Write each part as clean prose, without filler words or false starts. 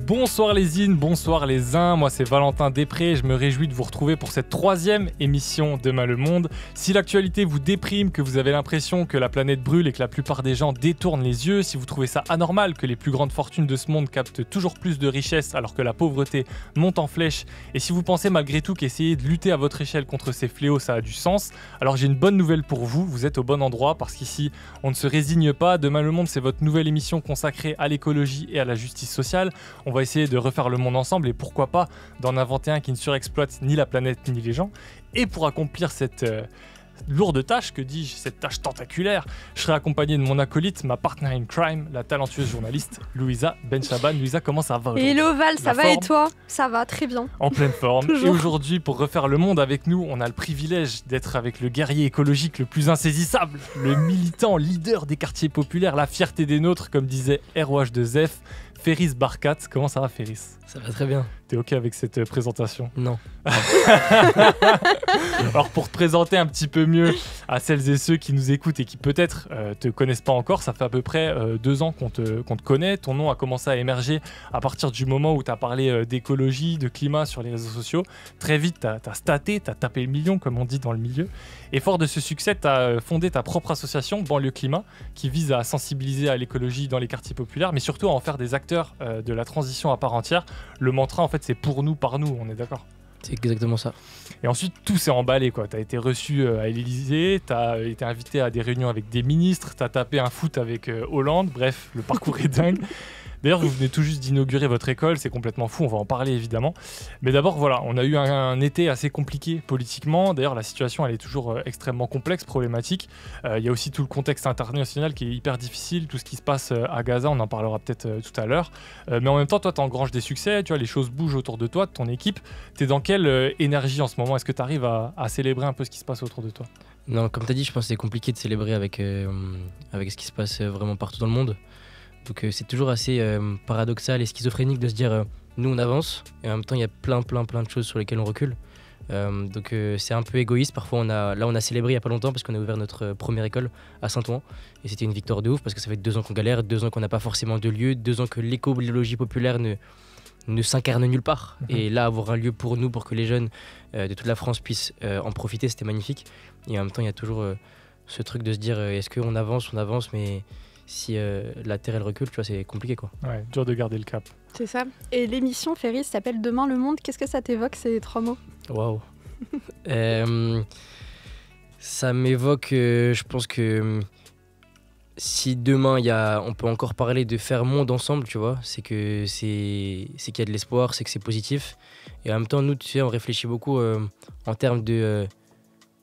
Bonsoir les in, bonsoir les uns, moi c'est Valentin Després, je me réjouis de vous retrouver pour cette 3e émission Demain le Monde. Si l'actualité vous déprime, que vous avez l'impression que la planète brûle et que la plupart des gens détournent les yeux, si vous trouvez ça anormal que les plus grandes fortunes de ce monde captent toujours plus de richesses alors que la pauvreté monte en flèche, et si vous pensez malgré tout qu'essayer de lutter à votre échelle contre ces fléaux ça a du sens, alors j'ai une bonne nouvelle pour vous, vous êtes au bon endroit parce qu'ici on ne se résigne pas. Demain le Monde c'est votre nouvelle émission consacrée à l'écologie et à la justice sociale. On va essayer de refaire le monde ensemble et pourquoi pas d'en inventer un qui ne surexploite ni la planète ni les gens. Et pour accomplir cette lourde tâche, que dis-je, cette tâche tentaculaire, je serai accompagné de mon acolyte, ma partner in crime, la talentueuse journaliste Louisa Benchaban. Louisa, comment ça va aujourd'hui? Hello Val, ça va et toi? Ça va, très bien. En pleine forme. Et aujourd'hui, pour refaire le monde avec nous, on a le privilège d'être avec le guerrier écologique le plus insaisissable, le militant leader des quartiers populaires, la fierté des nôtres, comme disait ROH de Zef, Ferris Barkat. Comment ça va, Ferris? Ça va très bien. T'es ok avec cette présentation? Non. Alors pour te présenter un petit peu mieux à celles et ceux qui nous écoutent et qui peut-être te connaissent pas encore, ça fait à peu près 2 ans qu'on te connaît. Ton nom a commencé à émerger à partir du moment où tu as parlé d'écologie, de climat sur les réseaux sociaux. Très vite, tu as staté, tu as tapé le million comme on dit dans le milieu. Et fort de ce succès, tu as fondé ta propre association, Banlieue Climat, qui vise à sensibiliser à l'écologie dans les quartiers populaires, mais surtout à en faire des acteurs de la transition à part entière. Le mantra, en fait, c'est pour nous, par nous, on est d'accord? C'est exactement ça. Et ensuite, tout s'est emballé, quoi. T'as été reçu à l'Élysée, t'as été invité à des réunions avec des ministres, t'as tapé un foot avec Hollande, bref, le parcours est dingue. D'ailleurs, vous venez tout juste d'inaugurer votre école, c'est complètement fou, on va en parler évidemment. Mais d'abord, voilà, on a eu un été assez compliqué politiquement. D'ailleurs, la situation, elle est toujours extrêmement complexe, problématique. Il y a aussi tout le contexte international qui est hyper difficile, tout ce qui se passe à Gaza, on en parlera peut-être tout à l'heure. Mais en même temps, toi, tu engranges des succès, tu vois, les choses bougent autour de toi, de ton équipe. Tu es dans quelle énergie en ce moment? Est-ce que tu arrives à célébrer un peu ce qui se passe autour de toi? Non, comme tu as dit, je pense que c'est compliqué de célébrer avec ce qui se passe vraiment partout dans le monde. Donc c'est toujours assez paradoxal et schizophrénique de se dire nous on avance et en même temps il y a plein de choses sur lesquelles on recule. Donc c'est un peu égoïste. Parfois on a célébré il n'y a pas longtemps parce qu'on a ouvert notre première école à Saint-Ouen et c'était une victoire de ouf parce que ça fait 2 ans qu'on galère, 2 ans qu'on n'a pas forcément de lieu, 2 ans que l'éco-biologie populaire ne s'incarne nulle part. Et là avoir un lieu pour nous, pour que les jeunes de toute la France puissent en profiter, c'était magnifique. Et en même temps il y a toujours ce truc de se dire est-ce qu'on avance, mais si la Terre elle recule, tu vois, c'est compliqué quoi. Ouais, dur de garder le cap. C'est ça. Et l'émission Ferris s'appelle Demain le Monde. Qu'est-ce que ça t'évoque ces 3 mots? Waouh. Ça m'évoque, je pense que si demain on peut encore parler de faire monde ensemble, tu vois, c'est qu'il y a de l'espoir, c'est que c'est positif. Et en même temps, nous, tu sais, on réfléchit beaucoup en termes de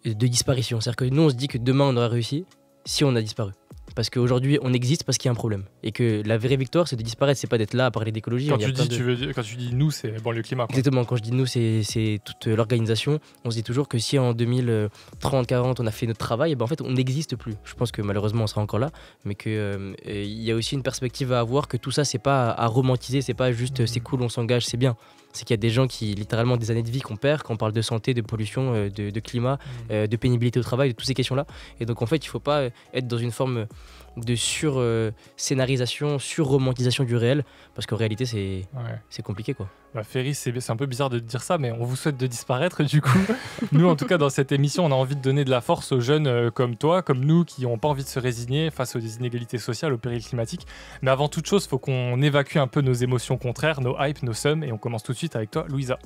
disparition. C'est-à-dire que nous, on se dit que demain, on aura réussi si on a disparu. Parce qu'aujourd'hui, on existe parce qu'il y a un problème. Et que la vraie victoire, c'est de disparaître, c'est pas d'être là à parler d'écologie. Quand tu dis nous, c'est Banlieue Climat, quoi. Exactement, quand je dis nous, c'est toute l'organisation. On se dit toujours que si en 2030, 40, on a fait notre travail, ben en fait, on n'existe plus. Je pense que malheureusement, on sera encore là, mais qu'il y a aussi une perspective à avoir, que tout ça, c'est pas à romantiser, c'est pas juste c'est cool, on s'engage, c'est bien. C'est qu'il y a des gens qui, littéralement, des années de vie qu'on perd, quand on parle de santé, de pollution, de climat, de pénibilité au travail, de toutes ces questions-là. Et donc, en fait, il ne faut pas être dans une forme de sur-scénarisation, sur-romantisation du réel, parce qu'en réalité, c'est compliqué, quoi. Bah, Ferris, c'est un peu bizarre de dire ça, mais on vous souhaite de disparaître, du coup. Nous, en tout cas, dans cette émission, on a envie de donner de la force aux jeunes comme toi, comme nous, qui n'ont pas envie de se résigner face aux inégalités sociales, au péril climatique. Mais avant toute chose, il faut qu'on évacue un peu nos émotions contraires, nos hypes, nos sums, et on commence tout de suite avec toi, Louisa.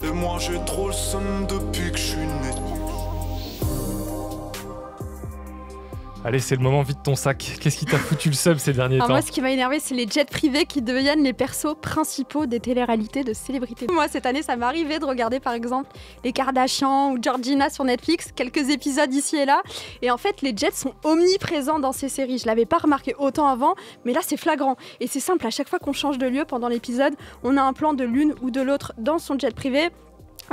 Et moi, j'ai trop le seum depuis que je suis né. Allez, c'est le moment, vide ton sac. Qu'est-ce qui t'a foutu le seum ces derniers temps? Moi, ce qui m'a énervé, c'est les jets privés qui deviennent les persos principaux des téléréalités de célébrités. Moi, cette année, ça m'est arrivé de regarder, par exemple, les Kardashians ou Georgina sur Netflix, quelques épisodes ici et là. Et en fait, les jets sont omniprésents dans ces séries. Je l'avais pas remarqué autant avant, mais là, c'est flagrant. Et c'est simple, à chaque fois qu'on change de lieu pendant l'épisode, on a un plan de l'une ou de l'autre dans son jet privé.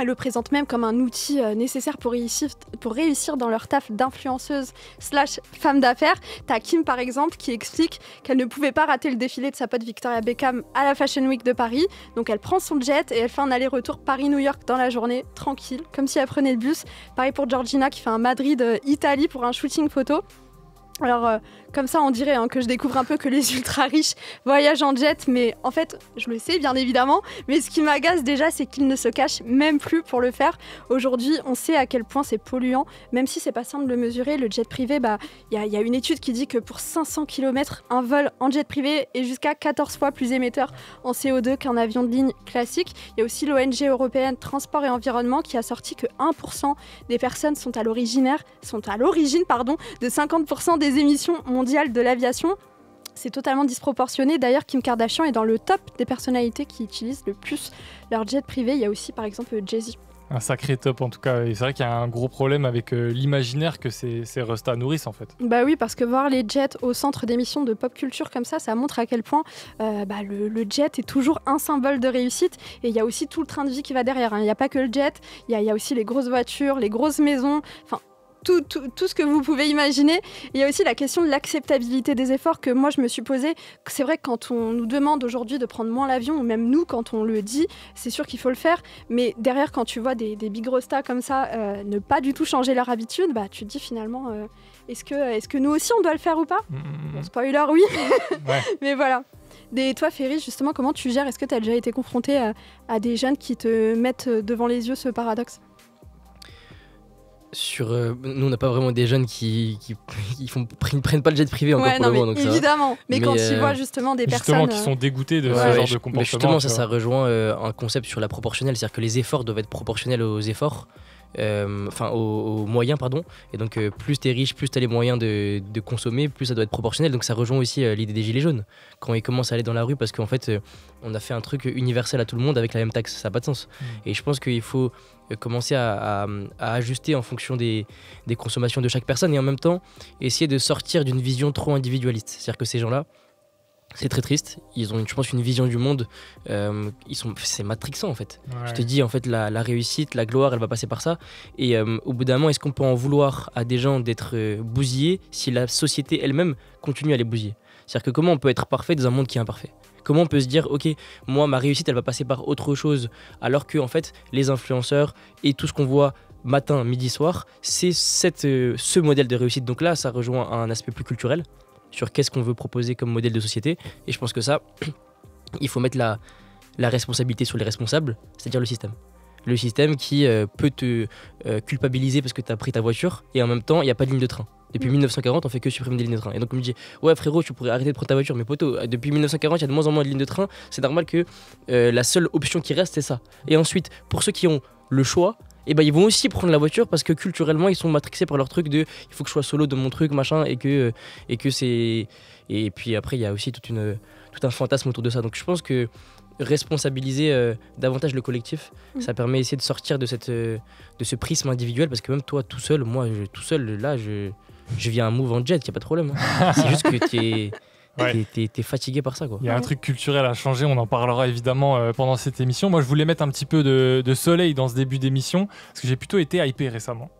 Elle le présente même comme un outil nécessaire pour réussir dans leur taf d'influenceuse / femme d'affaires. T'as Kim par exemple qui explique qu'elle ne pouvait pas rater le défilé de sa pote Victoria Beckham à la Fashion Week de Paris. Donc elle prend son jet et elle fait un aller-retour Paris-New York dans la journée, tranquille, comme si elle prenait le bus. Pareil pour Georgina qui fait un Madrid-Italie pour un shooting photo. Alors, comme ça, on dirait que je découvre un peu que les ultra riches voyagent en jet, mais en fait, je le sais bien évidemment, mais ce qui m'agace déjà, c'est qu'ils ne se cachent même plus pour le faire. Aujourd'hui, on sait à quel point c'est polluant, même si c'est pas simple de le mesurer. Le jet privé, il y a une étude qui dit que pour 500 km, un vol en jet privé est jusqu'à 14 fois plus émetteur en CO2 qu'un avion de ligne classique. Il y a aussi l'ONG européenne Transport et Environnement qui a sorti que 1% des personnes sont à l'origine de 50% des émissions mondiales de l'aviation. C'est totalement disproportionné. D'ailleurs, Kim Kardashian est dans le top des personnalités qui utilisent le plus leur jet privé. Il y a aussi, par exemple, Jay-Z. Un sacré top en tout cas. Et c'est vrai qu'il y a un gros problème avec l'imaginaire que ces restas nourrissent en fait. Bah oui, parce que voir les jets au centre d'émissions de pop culture comme ça montre à quel point le jet est toujours un symbole de réussite. Et il y a aussi tout le train de vie qui va derrière. Il n'y a pas que le jet, il y a aussi les grosses voitures, les grosses maisons. Enfin, tout ce que vous pouvez imaginer. Il y a aussi la question de l'acceptabilité des efforts que moi je me suis posée. C'est vrai que quand on nous demande aujourd'hui de prendre moins l'avion, ou même nous quand on le dit, c'est sûr qu'il faut le faire. Mais derrière, quand tu vois des big rostas comme ça ne pas du tout changer leur habitude, tu te dis finalement, est-ce que nous aussi on doit le faire ou pas ? Bon, spoiler, oui. Ouais. Mais voilà. Toi, Ferry, justement, comment tu gères ? Est-ce que tu as déjà été confronté à des jeunes qui te mettent devant les yeux ce paradoxe ? Nous, on n'a pas vraiment des jeunes qui prennent pas le jet privé encore pour le moment. Donc évidemment, mais quand tu vois justement des personnes qui sont dégoûtées de ce genre de comportement. Mais justement, ça rejoint un concept sur la proportionnelle, c'est-à-dire que les efforts doivent être proportionnels aux efforts. Aux moyens, pardon. Et donc, plus t'es riche, plus t'as les moyens de consommer, plus ça doit être proportionnel. Donc, ça rejoint aussi l'idée des gilets jaunes. Quand ils commencent à aller dans la rue, parce qu'en fait, on a fait un truc universel à tout le monde avec la même taxe. Ça n'a pas de sens. Et je pense qu'il faut commencer à ajuster en fonction des consommations de chaque personne et en même temps, essayer de sortir d'une vision trop individualiste. C'est-à-dire que ces gens-là, c'est très triste. Ils ont, je pense, une vision du monde. C'est matrixant en fait. Ouais. Je te dis en fait la réussite, la gloire, elle va passer par ça. Et au bout d'un moment, est-ce qu'on peut en vouloir à des gens d'être bousillés si la société elle-même continue à les bousiller ? C'est-à-dire que comment on peut être parfait dans un monde qui est imparfait ? Comment on peut se dire, ok, moi ma réussite elle va passer par autre chose, alors que en fait les influenceurs et tout ce qu'on voit matin, midi, soir, c'est ce modèle de réussite. Donc là, ça rejoint un aspect plus culturel sur qu'est-ce qu'on veut proposer comme modèle de société. Et je pense que ça, il faut mettre la responsabilité sur les responsables, c'est-à-dire le système. Le système qui peut te culpabiliser parce que tu as pris ta voiture et en même temps, il n'y a pas de ligne de train. Depuis 1940, on fait que supprimer des lignes de train. Et donc on me dit, ouais frérot, tu pourrais arrêter de prendre ta voiture. Mais poto, depuis 1940, il y a de moins en moins de lignes de train. C'est normal que la seule option qui reste, c'est ça. Et ensuite, pour ceux qui ont le choix, ils vont aussi prendre la voiture parce que culturellement, ils sont matrixés par leur truc de il faut que je sois solo de mon truc, machin, et que c'est... Et puis après, il y a aussi tout un fantasme autour de ça. Donc je pense que responsabiliser davantage le collectif, ça permet d'essayer de sortir de ce prisme individuel, parce que même toi tout seul, tout seul, là, je viens à move en jet, y a pas de problème. Hein. C'est juste que t'es fatigué par ça, quoi. Il y a un truc culturel à changer, on en parlera évidemment pendant cette émission. Moi, je voulais mettre un petit peu de soleil dans ce début d'émission, parce que j'ai plutôt été hypé récemment.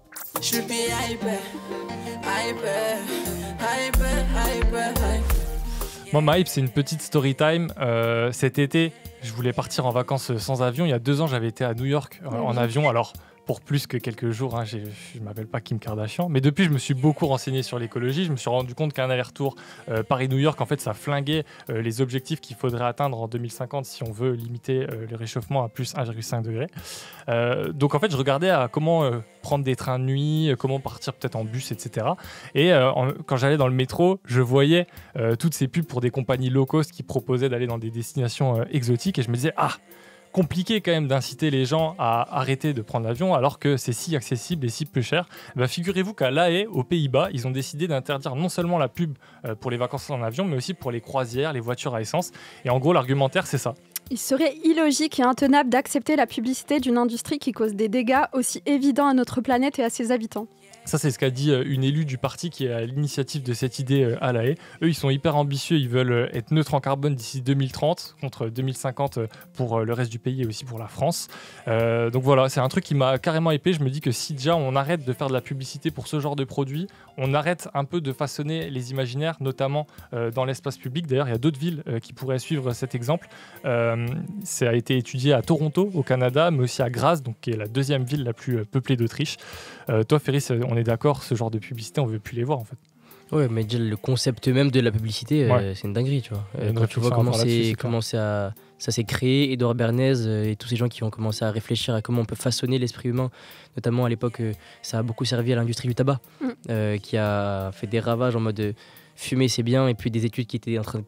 Moi, ma hype, c'est une petite story time. Cet été, je voulais partir en vacances sans avion. Il y a 2 ans, j'avais été à New York en avion. Alors, pour plus que quelques jours, hein, je ne m'appelle pas Kim Kardashian. Mais depuis, je me suis beaucoup renseigné sur l'écologie. Je me suis rendu compte qu'un aller-retour Paris-New York, en fait, ça flinguait les objectifs qu'il faudrait atteindre en 2050 si on veut limiter le réchauffement à plus 1,5 degré. Donc, en fait, je regardais à comment prendre des trains de nuit, comment partir peut-être en bus, etc. Et quand j'allais dans le métro, je voyais toutes ces pubs pour des compagnies low cost qui proposaient d'aller dans des destinations exotiques. Et je me disais, compliqué quand même d'inciter les gens à arrêter de prendre l'avion alors que c'est si accessible et si peu cher. Figurez-vous qu'à La Haye, aux Pays-Bas, ils ont décidé d'interdire non seulement la pub pour les vacances en avion, mais aussi pour les croisières, les voitures à essence. Et en gros, l'argumentaire, c'est ça. Il serait illogique et intenable d'accepter la publicité d'une industrie qui cause des dégâts aussi évidents à notre planète et à ses habitants. Ça, c'est ce qu'a dit une élue du parti qui est à l'initiative de cette idée à La Haye. Eux, ils sont hyper ambitieux, ils veulent être neutres en carbone d'ici 2030, contre 2050 pour le reste du pays et aussi pour la France. Donc voilà, c'est un truc qui m'a carrément hypé. Je me dis que si déjà on arrête de faire de la publicité pour ce genre de produit, on arrête un peu de façonner les imaginaires, notamment dans l'espace public. D'ailleurs, il y a d'autres villes qui pourraient suivre cet exemple. Ça a été étudié à Toronto, au Canada, mais aussi à Graz, donc, qui est la 2e ville la plus peuplée d'Autriche. Toi, Ferry, on est d'accord, ce genre de publicité, on ne veut plus les voir en fait. Ouais, mais déjà le concept même de la publicité, c'est une dinguerie, tu vois. Quand tu vois comment ça s'est créé, Édouard Bernays et tous ces gens qui ont commencé à réfléchir à comment on peut façonner l'esprit humain, notamment à l'époque, ça a beaucoup servi à l'industrie du tabac, qui a fait des ravages en mode fumer c'est bien, et puis des études qui étaient en train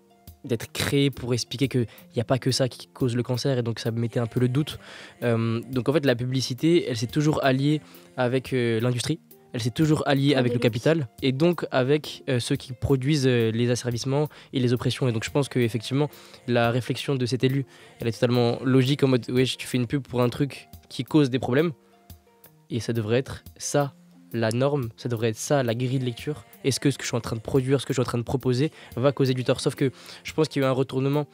d'être créées pour expliquer qu'il n'y a pas que ça qui cause le cancer, et donc ça mettait un peu le doute. Donc en fait, la publicité, elle s'est toujours alliée avec l'industrie. Elle s'est toujours alliée avec le capital et donc avec ceux qui produisent les asservissements et les oppressions. Et donc je pense qu'effectivement, la réflexion de cet élu, elle est totalement logique en mode ouais, tu fais une pub pour un truc qui cause des problèmes et ça devrait être ça la norme, ça devrait être ça la grille de lecture. Est-ce que ce que je suis en train de produire, ce que je suis en train de proposer va causer du tort? Sauf que je pense qu'il y a eu un retournement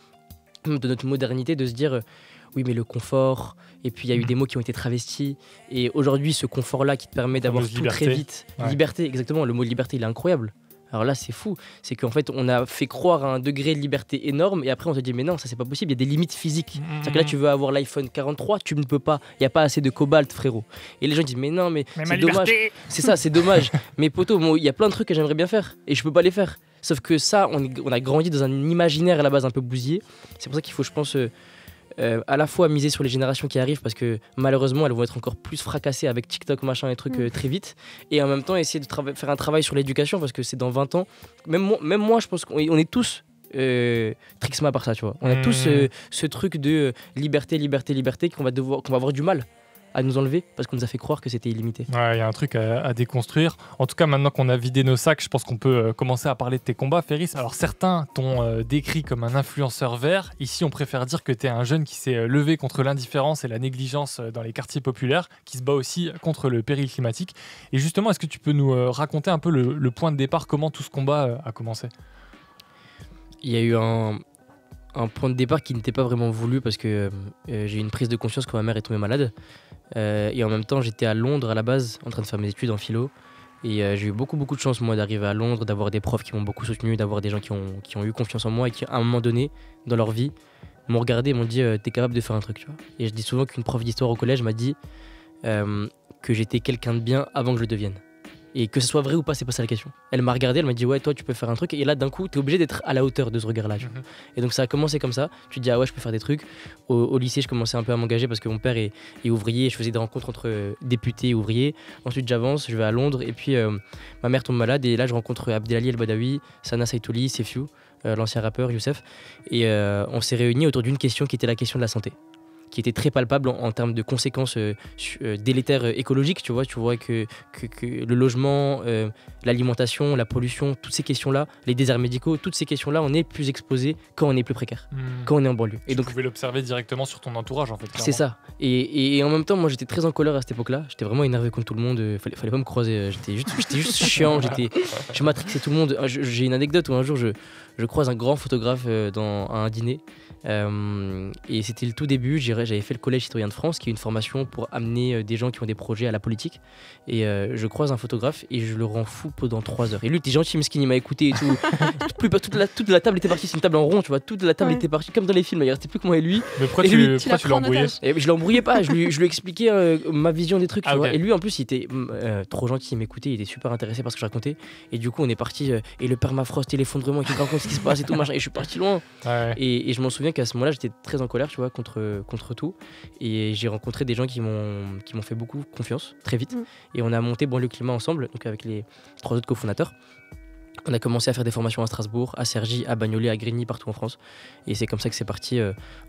de notre modernité de se dire oui mais le confort, et puis il y a eu des mots qui ont été travestis, et aujourd'hui ce confort là qui te permet d'avoir tout très vite, liberté, exactement, le mot liberté il est incroyable. Alors là c'est fou, c'est qu'en fait on a fait croire à un degré de liberté énorme et après on se dit mais non ça c'est pas possible, il y a des limites physiques. C'est-à-dire que là tu veux avoir l'iPhone 43, tu ne peux pas, il n'y a pas assez de cobalt frérot. Et les gens disent mais non mais c'est dommage, c'est ça, c'est dommage. Mais poto, il y a plein de trucs que j'aimerais bien faire et je peux pas les faire. Sauf que ça on a grandi dans un imaginaire à la base un peu bousillé. C'est pour ça qu'il faut je pense à la fois miser sur les générations qui arrivent parce que malheureusement elles vont être encore plus fracassées avec TikTok machin et trucs très vite, et en même temps essayer de faire un travail sur l'éducation parce que c'est dans 20 ans, même moi je pense qu'on est tous trixma par ça, tu vois. On a tous ce truc de liberté qu'on va avoir du mal à nous enlever parce qu'on nous a fait croire que c'était illimité. Ouais, il y a un truc à déconstruire. En tout cas, maintenant qu'on a vidé nos sacs, je pense qu'on peut commencer à parler de tes combats, Ferris. Alors certains t'ont décrit comme un influenceur vert. Ici, on préfère dire que tu es un jeune qui s'est levé contre l'indifférence et la négligence dans les quartiers populaires, qui se bat aussi contre le péril climatique. Et justement, est-ce que tu peux nous raconter un peu le point de départ, comment tout ce combat a commencé? Il y a eu un point de départ qui n'était pas vraiment voulu parce que j'ai eu une prise de conscience quand ma mère est tombée malade. Et en même temps, j'étais à Londres à la base, en train de faire mes études en philo. Et j'ai eu beaucoup de chance, moi, d'arriver à Londres, d'avoir des profs qui m'ont beaucoup soutenu, d'avoir des gens qui ont eu confiance en moi et qui, à un moment donné, dans leur vie, m'ont regardé et m'ont dit t'es capable de faire un truc, tu vois. Et je dis souvent qu'une prof d'histoire au collège m'a dit que j'étais quelqu'un de bien avant que je le devienne. Et que ce soit vrai ou pas, c'est pas ça la question. Elle m'a regardé, elle m'a dit ouais, toi tu peux faire un truc. Et là, d'un coup, t'es obligé d'être à la hauteur de ce regard-là. Et donc ça a commencé comme ça. Tu te dis ah ouais, je peux faire des trucs. Au lycée, je commençais un peu à m'engager parce que mon père est ouvrier. Et je faisais des rencontres entre députés et ouvriers. Ensuite, j'avance, je vais à Londres. Et puis ma mère tombe malade. Et là, je rencontre Abdelali El Badawi, Sana Saitouli, Sefiu, l'ancien rappeur Youssef. Et on s'est réunis autour d'une question qui était la question de la santé, qui était très palpable en termes de conséquences délétères écologiques. Tu vois que le logement, l'alimentation, la pollution, toutes ces questions-là, les déserts médicaux, toutes ces questions-là, on est plus exposé quand on est plus précaire, quand on est en banlieue. Et donc, tu pouvais l'observer directement sur ton entourage, en fait. C'est ça. Et en même temps, moi, j'étais très en colère à cette époque-là. J'étais vraiment énervé contre tout le monde. Fallait pas me croiser. J'étais juste chiant. Je matrixais tout le monde. J'ai une anecdote où un jour, je croise un grand photographe à un dîner. Et c'était le tout début, j'avais fait le collège citoyen de France qui est une formation pour amener des gens qui ont des projets à la politique, et je croise un photographe et je le rends fou pendant 3 heures, et lui il était gentil, mesquin, il m'a écouté et tout. toute la table était partie, c'est une table en rond, tu vois, toute la table était partie comme dans les films, il restait plus que moi et lui. Mais pourquoi tu l'as embrouillé? Je l'embrouillais pas, je lui expliquais ma vision des trucs, tu vois. Et lui en plus il était trop gentil, il m'écoutait, il était super intéressé par ce que je racontais, et du coup on est parti, et le permafrost et l'effondrement, qui me raconte ce qui se passe et tout machin, et je suis parti loin. Et je m'en souviens qu'à ce moment-là j'étais très en colère, tu vois, contre tout, et j'ai rencontré des gens qui m'ont fait beaucoup confiance très vite, et on a monté Banlieue Climat ensemble, donc avec les 3 autres cofondateurs. On a commencé à faire des formations à Strasbourg, à Cergy, à Bagnolet, à Grigny, partout en France. Et c'est comme ça que c'est parti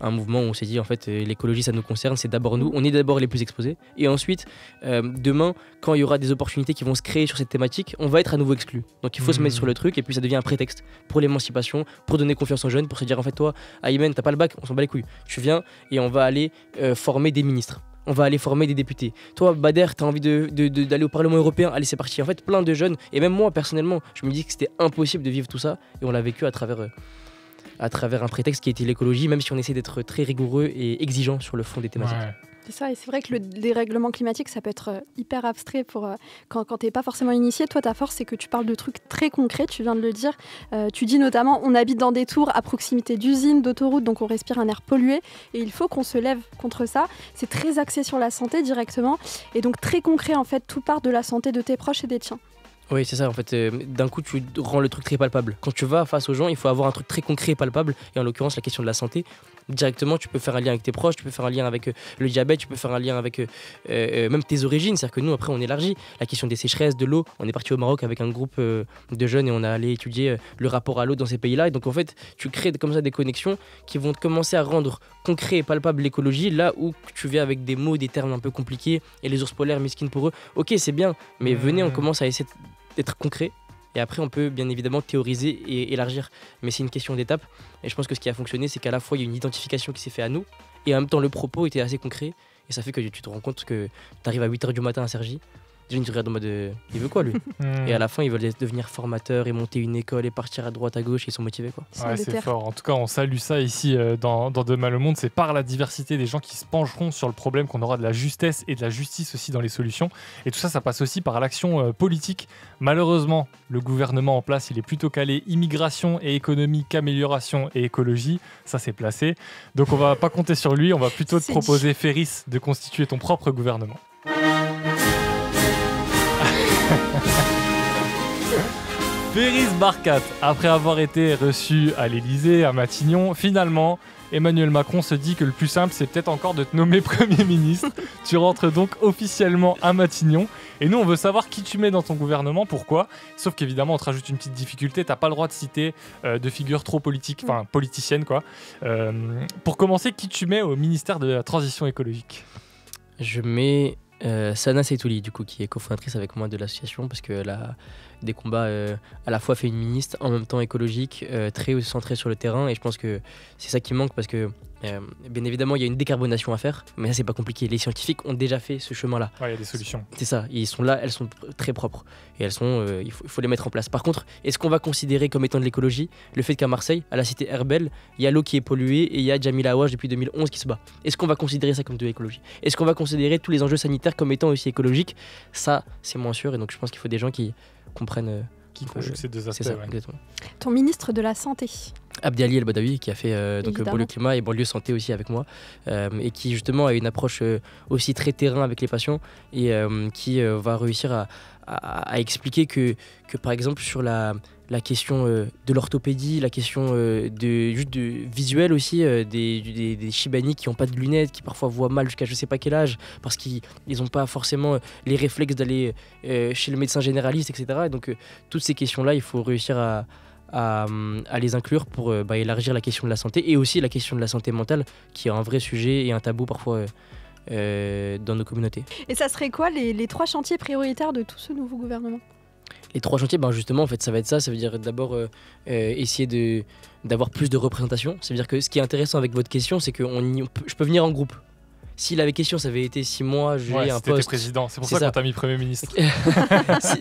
un mouvement où on s'est dit en fait l'écologie ça nous concerne, c'est d'abord nous, on est d'abord les plus exposés. Et ensuite, demain, quand il y aura des opportunités qui vont se créer sur cette thématique, on va être à nouveau exclus. Donc il faut se mettre sur le truc, et puis ça devient un prétexte pour l'émancipation, pour donner confiance aux jeunes, pour se dire en fait toi, Aymen, t'as pas le bac, on s'en bat les couilles. Tu viens et on va aller former des ministres. On va aller former des députés. Toi, Bader, t'as envie d'aller au Parlement européen? Allez, c'est parti. En fait, plein de jeunes, et même moi, personnellement, je me dis que c'était impossible de vivre tout ça, et on l'a vécu à travers un prétexte qui était l'écologie, même si on essaie d'être très rigoureux et exigeant sur le fond des thématiques. Ouais. C'est ça, et c'est vrai que le dérèglement climatique, ça peut être hyper abstrait quand t'es pas forcément initié. Toi, ta force, c'est que tu parles de trucs très concrets, tu viens de le dire. Tu dis notamment, on habite dans des tours à proximité d'usines, d'autoroutes, donc on respire un air pollué, et il faut qu'on se lève contre ça. C'est très axé sur la santé directement, et donc très concret, en fait, tout part de la santé de tes proches et des tiens. Oui, c'est ça, en fait, d'un coup, tu rends le truc très palpable. Quand tu vas face aux gens, il faut avoir un truc très concret et palpable, et en l'occurrence, la question de la santé. Directement, tu peux faire un lien avec tes proches, tu peux faire un lien avec le diabète, tu peux faire un lien avec même tes origines. C'est-à-dire que nous, après, on élargit la question des sécheresses, de l'eau. On est parti au Maroc avec un groupe de jeunes et on a allé étudier le rapport à l'eau dans ces pays-là. Et donc, en fait, tu crées comme ça des connexions qui vont commencer à rendre concret et palpable l'écologie, là où tu viens avec des mots, des termes un peu compliqués, et les ours polaires, mesquines pour eux. Ok, c'est bien, mais venez, on commence à essayer d'être concret. Et après, on peut bien évidemment théoriser et élargir. Mais c'est une question d'étape. Et je pense que ce qui a fonctionné, c'est qu'à la fois, il y a une identification qui s'est faite à nous. Et en même temps, le propos était assez concret. Et ça fait que tu te rends compte que tu arrives à 8h du matin à Cergy. Déjà, tu regardes en mode il veut quoi lui? Et à la fin, ils veulent devenir formateurs et monter une école et partir à droite, à gauche. Et ils sont motivés, quoi. Ouais, c'est fort. En tout cas, on salue ça ici dans Demain le Monde. C'est par la diversité des gens qui se pencheront sur le problème qu'on aura de la justesse et de la justice aussi dans les solutions. Et tout ça, ça passe aussi par l'action politique. Malheureusement, le gouvernement en place, il est plutôt calé immigration et économie qu'amélioration et écologie. Ça, c'est placé. Donc, on va pas compter sur lui. On va plutôt te proposer, Ferris, de constituer ton propre gouvernement. Ferris Barkat, après avoir été reçu à l'Elysée, à Matignon, finalement, Emmanuel Macron se dit que le plus simple, c'est peut-être encore de te nommer Premier ministre. Tu rentres donc officiellement à Matignon. Et nous, on veut savoir qui tu mets dans ton gouvernement, pourquoi. Sauf qu'évidemment, on te rajoute une petite difficulté. T'as pas le droit de citer de figures trop politiques, enfin politiciennes, quoi. Pour commencer, qui tu mets au ministère de la Transition écologique? Je mets Sana Setouli, du coup, qui est cofondatrice avec moi de l'association, parce qu'elle a des combats à la fois féministes, en même temps écologiques, très centrés sur le terrain. Et je pense que c'est ça qui manque, parce que bien évidemment, il y a une décarbonation à faire, mais ça, c'est pas compliqué. Les scientifiques ont déjà fait ce chemin-là. Ouais, il y a des solutions. C'est ça, ils sont là, elles sont très propres. Et elles sont, il faut les mettre en place. Par contre, est-ce qu'on va considérer comme étant de l'écologie le fait qu'à Marseille, à la cité Herbel, il y a l'eau qui est polluée et il y a Jamila Aouache depuis 2011 qui se bat? Est-ce qu'on va considérer ça comme de l'écologie? Est-ce qu'on va considérer tous les enjeux sanitaires comme étant aussi écologiques? Ça, c'est moins sûr. Et donc, je pense qu'il faut des gens qui comprennent. Qui conjuguent ces deux aspects. C'est ça, ouais. exactement. Ton ministre de la Santé. Abdi Ali El Badawi, qui a fait donc Évidemment. banlieue climat et banlieue santé aussi avec moi, et qui justement a une approche aussi très terrain avec les patients, et qui va réussir à expliquer que par exemple sur la question de l'orthopédie, la question juste de visuel aussi, des Shibani qui n'ont pas de lunettes, qui parfois voient mal jusqu'à je sais pas quel âge, parce qu'ils n'ont pas forcément les réflexes d'aller chez le médecin généraliste, etc. Et donc toutes ces questions-là, il faut réussir à les inclure pour élargir la question de la santé, et aussi la question de la santé mentale, qui est un vrai sujet et un tabou parfois dans nos communautés. Et ça serait quoi les 3 chantiers prioritaires de tout ce nouveau gouvernement? Les 3 chantiers, justement, en fait, ça va être ça. Ça veut dire d'abord essayer d'avoir plus de représentation. Ça veut dire que ce qui est intéressant avec votre question, c'est que je peux venir en groupe. Si la question, ça avait été si moi j'ai un poste. Président, c'est pour ça qu'on t'a mis Premier ministre.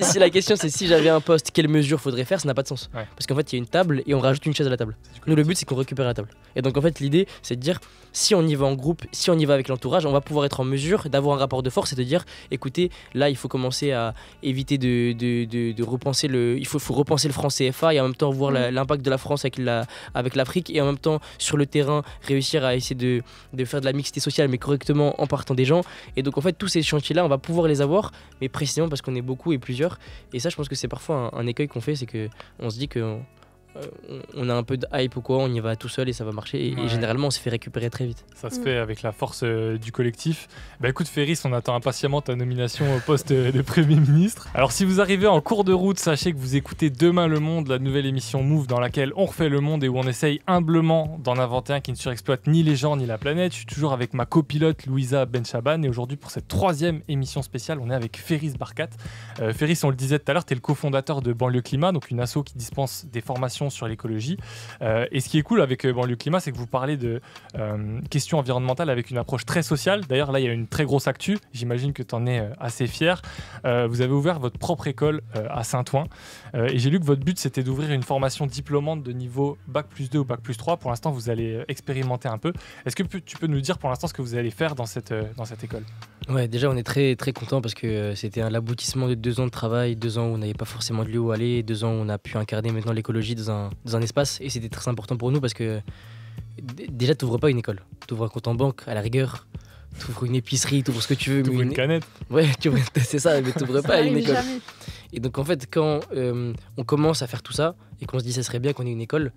si la question c'est si j'avais un poste, quelles mesures faudrait faire, ça n'a pas de sens. Ouais. Parce qu'en fait, il y a une table et on rajoute une chaise à la table. Nous, le but, c'est qu'on récupère la table. Et donc, en fait, l'idée, c'est de dire si on y va en groupe, si on y va avec l'entourage, on va pouvoir être en mesure d'avoir un rapport de force et de dire écoutez, là, il faut commencer à éviter de repenser il faut repenser le franc CFA et en même temps voir l'impact de la France avec l'Afrique, et en même temps, sur le terrain, réussir à essayer de faire de la mixité sociale, mais correctement en partant des gens. Et donc en fait tous ces chantiers là on va pouvoir les avoir, mais précisément parce qu'on est beaucoup et plusieurs. Et ça, je pense que c'est parfois un écueil qu'on fait, c'est que on se dit que on a un peu de hype ou quoi, on y va tout seul et ça va marcher, et généralement on se fait récupérer très vite. Ça se fait avec la force du collectif. Écoute Ferris, on attend impatiemment ta nomination au poste de Premier ministre. Alors si vous arrivez en cours de route, sachez que vous écoutez Demain le Monde, la nouvelle émission Move dans laquelle on refait le monde et où on essaye humblement d'en inventer un qui ne surexploite ni les gens ni la planète. Je suis toujours avec ma copilote Louisa Benchaban, et aujourd'hui pour cette 3e émission spéciale, on est avec Ferris Barkat. Ferris, on le disait tout à l'heure, tu es le cofondateur de Banlieue Climat, donc une asso qui dispense des formations sur l'écologie. Et ce qui est cool avec Banlieue Climat, c'est que vous parlez de questions environnementales avec une approche très sociale. D'ailleurs, là, il y a une très grosse actu. J'imagine que tu en es assez fier. Vous avez ouvert votre propre école à Saint-Ouen. Et j'ai lu que votre but, c'était d'ouvrir une formation diplômante de niveau Bac+2 ou Bac+3. Pour l'instant, vous allez expérimenter un peu. Est-ce que tu peux nous dire pour l'instant ce que vous allez faire dans cette école? Ouais, déjà, on est très, très contents parce que c'était l'aboutissement de 2 ans de travail, 2 ans où on n'avait pas forcément de lieu où aller, 2 ans où on a pu incarner maintenant l'écologie dans un espace. Et c'était très important pour nous parce que déjà, tu n'ouvres pas une école. Tu ouvres un compte en banque, à la rigueur. Tu ouvres une épicerie, tu ouvres ce que tu veux. Tu ouvres une canette. Ouais, c'est ça, mais tu n'ouvres pas une école. Jamais. Et donc en fait, quand on commence à faire tout ça et qu'on se dit ça serait bien qu'on ait une école,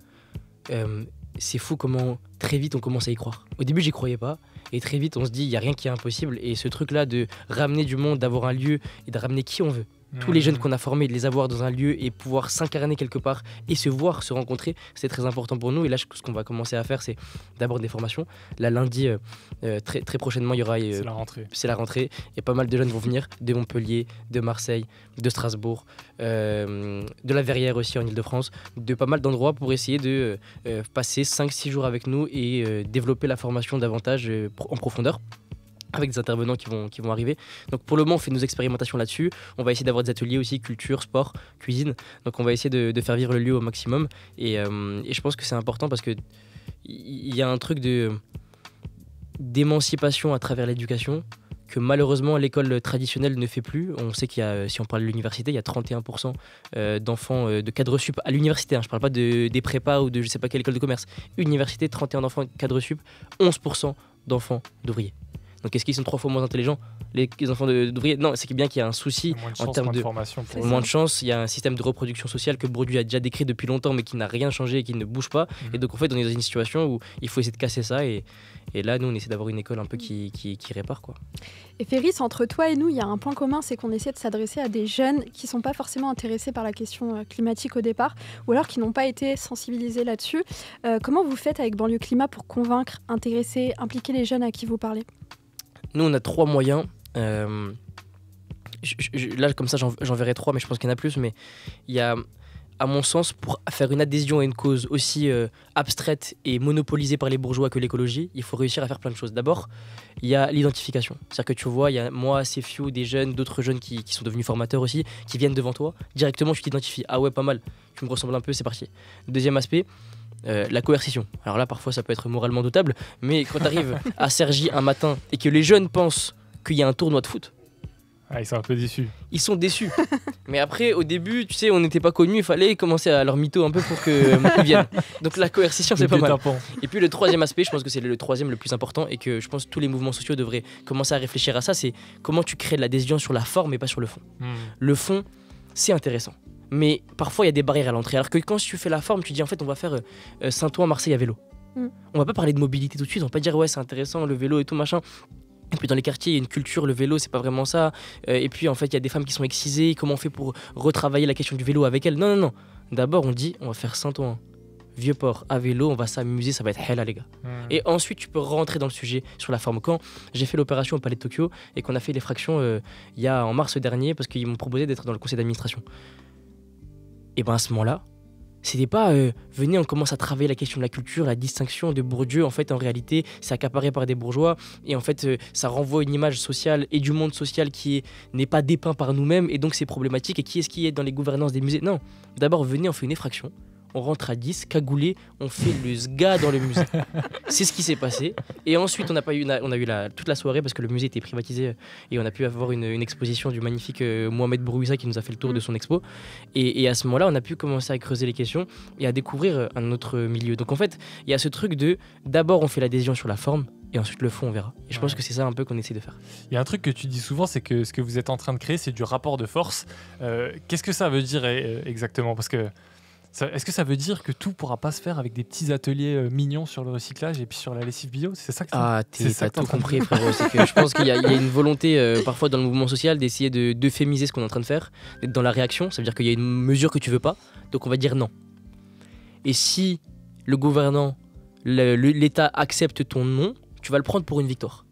c'est fou comment très vite on commence à y croire. Au début, j'y croyais pas. Et très vite, on se dit, il n'y a rien qui est impossible. Et ce truc-là de ramener du monde, d'avoir un lieu et de ramener qui on veut. Tous les jeunes qu'on a formés, de les avoir dans un lieu et pouvoir s'incarner quelque part et se voir, se rencontrer, c'est très important pour nous. Et là, ce qu'on va commencer à faire, c'est d'abord des formations. Là, lundi, très, très prochainement, il y aura... C'est la rentrée. C'est la rentrée. Et pas mal de jeunes vont venir de Montpellier, de Marseille, de Strasbourg, de la Verrière aussi en Ile-de-France, de pas mal d'endroits pour essayer de passer 5-6 jours avec nous et développer la formation davantage en profondeur, avec des intervenants qui vont arriver. Donc pour le moment, on fait nos expérimentations là-dessus. On va essayer d'avoir des ateliers aussi, culture, sport, cuisine. Donc on va essayer de faire vivre le lieu au maximum. Et je pense que c'est important parce qu'il y a un truc d'émancipation à travers l'éducation que malheureusement l'école traditionnelle ne fait plus. On sait qu'il y a, si on parle de l'université, il y a 31% d'enfants de cadre sup à l'université. Je ne parle pas des prépas ou de je ne sais pas quelle école de commerce. Université, 31 d'enfants de cadre sup, 11% d'enfants d'ouvriers. Donc est-ce qu'ils sont 3 fois moins intelligents, les enfants d'ouvriers? Non, c'est bien qu'il y a un souci en termes de formation. Moins de chance. Il y a un système de reproduction sociale que Bourdieu a déjà décrit depuis longtemps mais qui n'a rien changé et qui ne bouge pas. Et donc en fait on est dans une situation où il faut essayer de casser ça et là nous on essaie d'avoir une école un peu qui répare quoi. Et Ferris, entre toi et nous, il y a un point commun, c'est qu'on essaie de s'adresser à des jeunes qui ne sont pas forcément intéressés par la question climatique au départ, ou alors qui n'ont pas été sensibilisés là-dessus. Comment vous faites avec Banlieue Climat pour convaincre, intéresser, impliquer les jeunes à qui vous parlez? Nous, on a 3 moyens. Là, comme ça, j'en verrai 3, mais je pense qu'il y en a plus. Mais il y a, à mon sens, pour faire une adhésion à une cause aussi abstraite et monopolisée par les bourgeois que l'écologie, il faut réussir à faire plein de choses. D'abord, il y a l'identification. C'est-à-dire que tu vois, il y a moi, Sefiu, des jeunes, d'autres jeunes qui sont devenus formateurs aussi, qui viennent devant toi. Directement, tu t'identifies. Ah ouais, pas mal. Tu me ressembles un peu, c'est parti. Deuxième aspect, la coercition. Alors là, parfois, ça peut être moralement doutable, mais quand tu arrives à Cergy un matin et que les jeunes pensent qu'il y a un tournoi de foot, ils sont un peu déçus. Ils sont déçus. Mais après, au début, tu sais, on n'était pas connus, il fallait commencer à leur mytho un peu pour qu'ils viennent. Donc la coercition, c'est pas mal. Et puis le troisième aspect, je pense que c'est le troisième le plus important et que je pense que tous les mouvements sociaux devraient commencer à réfléchir à ça, c'est comment tu crées de l'adhésion sur la forme et pas sur le fond. Le fond, c'est intéressant. Mais parfois, il y a des barrières à l'entrée. Alors que quand tu fais la forme, tu dis en fait, on va faire Saint-Ouen-Marseille à vélo. On va pas parler de mobilité tout de suite, on va pas dire ouais, c'est intéressant, le vélo et tout machin. Et puis dans les quartiers, il y a une culture, le vélo, c'est pas vraiment ça. Et puis en fait, il y a des femmes qui sont excisées. Comment on fait pour retravailler la question du vélo avec elles? Non. D'abord, on dit, on va faire Saint-Ouen, Vieux-Port, à vélo, on va s'amuser, ça va être hella, les gars. Et ensuite, tu peux rentrer dans le sujet sur la forme. Quand j'ai fait l'opération au Palais de Tokyo et qu'on a fait les fractions en mars dernier, parce qu'ils m'ont proposé d'être dans le conseil d'administration. Et ben à ce moment-là, c'était pas venez, on commence à travailler la question de la culture, la distinction de Bourdieu. En fait, en réalité, c'est accaparé par des bourgeois. Et en fait, ça renvoie une image sociale et du monde social qui n'est pas dépeint par nous-mêmes. Et donc, c'est problématique. Et qui est-ce qui est dans les gouvernances des musées? Non. D'abord, venez, on fait une effraction. On rentre à 10, cagoulé, on fait le sga dans le musée. C'est ce qui s'est passé. Et ensuite, on a eu toute la soirée parce que le musée était privatisé et on a pu avoir une exposition du magnifique Mohamed Bourouissa qui nous a fait le tour de son expo. Et à ce moment-là, on a pu commencer à creuser les questions et à découvrir un autre milieu. Donc en fait, il y a ce truc d'abord on fait l'adhésion sur la forme et ensuite le fond on verra. Et je pense que c'est ça un peu qu'on essaie de faire. Il y a un truc que tu dis souvent, c'est que ce que vous êtes en train de créer, c'est du rapport de force. Qu'est-ce que ça veut dire exactement? Parce que est-ce que ça veut dire que tout pourra pas se faire avec des petits ateliers mignons sur le recyclage et puis sur la lessive bio? C'est ça que t'as tout compris, frérot. C'est que je pense qu'il y a une volonté parfois dans le mouvement social d'essayer d'euphémiser ce qu'on est en train de faire, d'être dans la réaction. Ça veut dire qu'il y a une mesure que tu veux pas, donc on va dire non. Et si le gouvernant, l'État accepte ton non, tu vas le prendre pour une victoire.